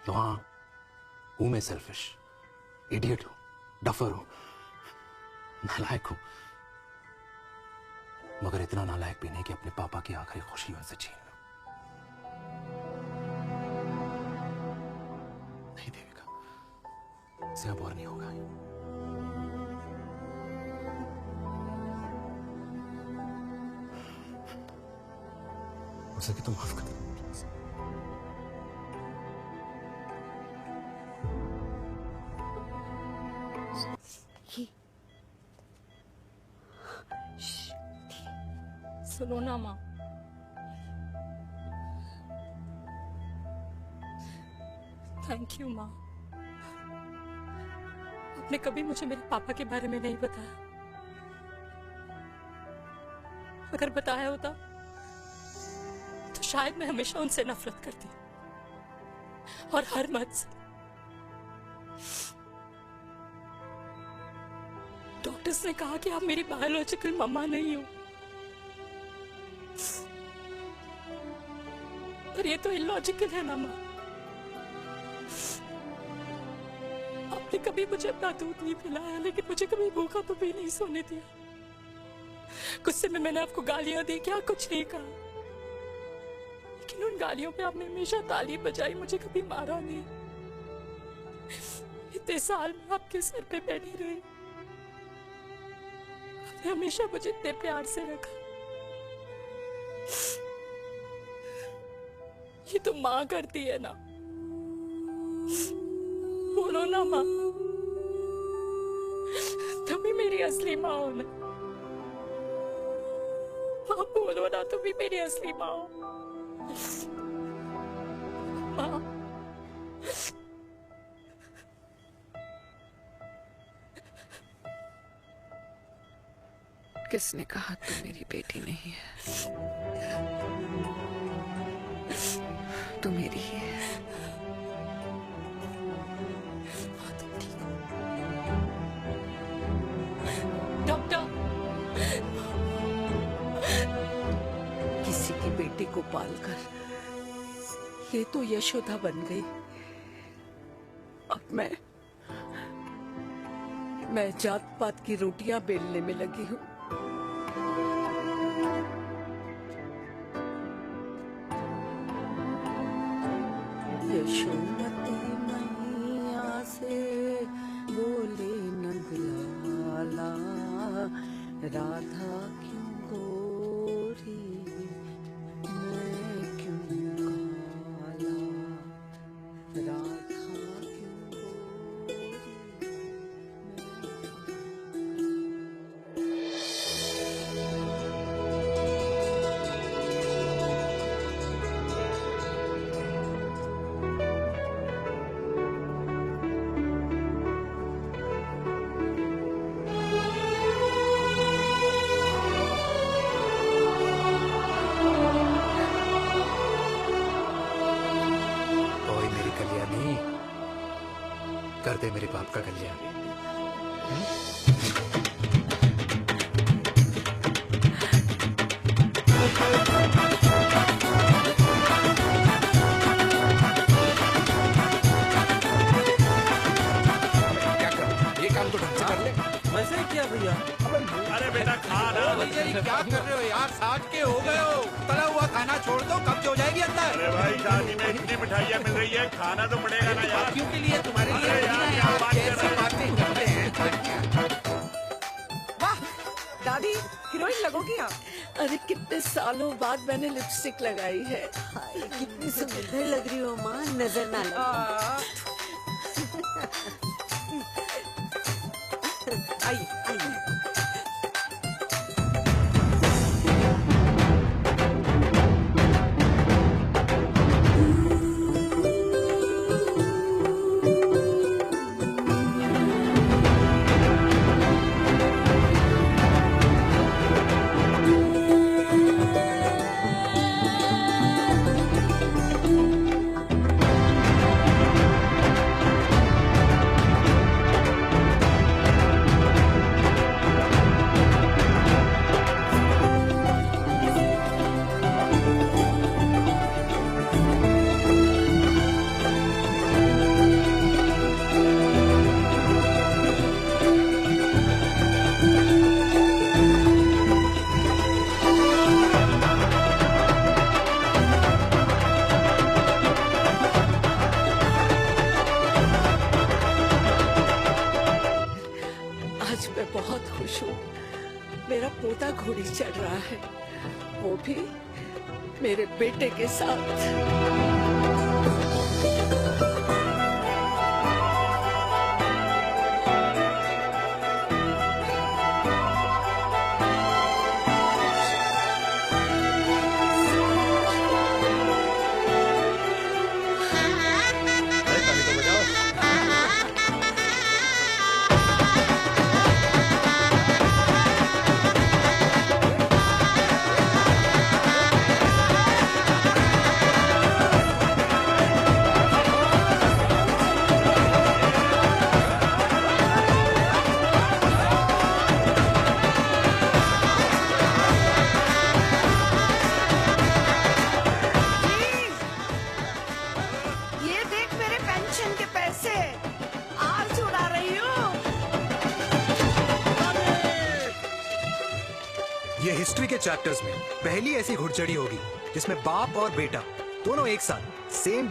तो हाँ, हूं मैं सेल्फिश, इडियट हूं, डफर हूं, नालायक हूं, मगर इतना नालायक भी नहीं कि अपने पापा की आखिरी खुशी उनसे छीन लूं। नहीं देविका, इससे अब और नहीं होगा। हो सके तो माफ कर दो। सुनो ना माँ, थैंक यू माँ। आपने कभी मुझे मेरे पापा के बारे में नहीं बताया। अगर बताया होता तो शायद मैं हमेशा उनसे नफरत करती, और हर मत से। डॉक्टर्स ने कहा कि आप मेरी बायोलॉजिकल मम्मा नहीं हो, पर ये तो इलॉजिकल है ना माँ। आपने कभी मुझे अपना दूध नहीं पिलाया, लेकिन मुझे कभी भूखा तो भी नहीं सोने दिया। गुस्से में मैंने आपको गालियां दी, क्या कुछ नहीं कहा, लेकिन उन गालियों पे आपने हमेशा ताली बजाई, मुझे कभी मारा नहीं। इतने साल में आपके सर पे बैठी रही, आपने हमेशा मुझे इतने प्यार से रखा। ये तो माँ करती है ना, बोलो ना माँ, तुम ही मेरी असली माँ हो ना। माँ बोलो ना, तुम ही मेरी असली माँ हो। माँ, किसने कहा तू मेरी बेटी नहीं है? तू मेरी ही है। डॉक्टर, किसी की बेटी को पालकर ये तो यशोदा बन गई। अब मैं जात पात की रोटियां बेलने में लगी हूँ। यशोमती मैया से बोले नंदलाला, राधा क्यों गोरी मैं क्यों काला, राधा क्यों कर दे मेरे बाप का कल्याण। ये काम तो ढंग से कर ले। वैसे ही किया भैया। अरे बेटा खा ना। भैया ये क्या कर रहे हो यार? 60 के हो गए हो, तला हुआ खाना छोड़ दो, कब्ज हो जाएगी अंदर। अरे भाई शादी में इतनी मिठाइयाँ मिल रही है, खाना तो पड़ेगा ना यार। बाकियों के लिए तुम्हारे लिए अरे यार क्या बात कर रहे बातें करते हैं। वाह दादी, हीरोइन लगोगी आप। अरे कितने सालों बाद मैंने लिपस्टिक लगाई है। हाय, कितनी सुंदर लग रही हो माँ, नजर ना लगे। आइए आइए। बहुत खुश हूँ। मेरा पोता घोड़ी चढ़ रहा है, वो भी मेरे बेटे के साथ। ये हिस्ट्री के चैप्टर्स में पहली ऐसी घुड़चढ़ी होगी जिसमें बाप और बेटा दोनों एक साथ सेम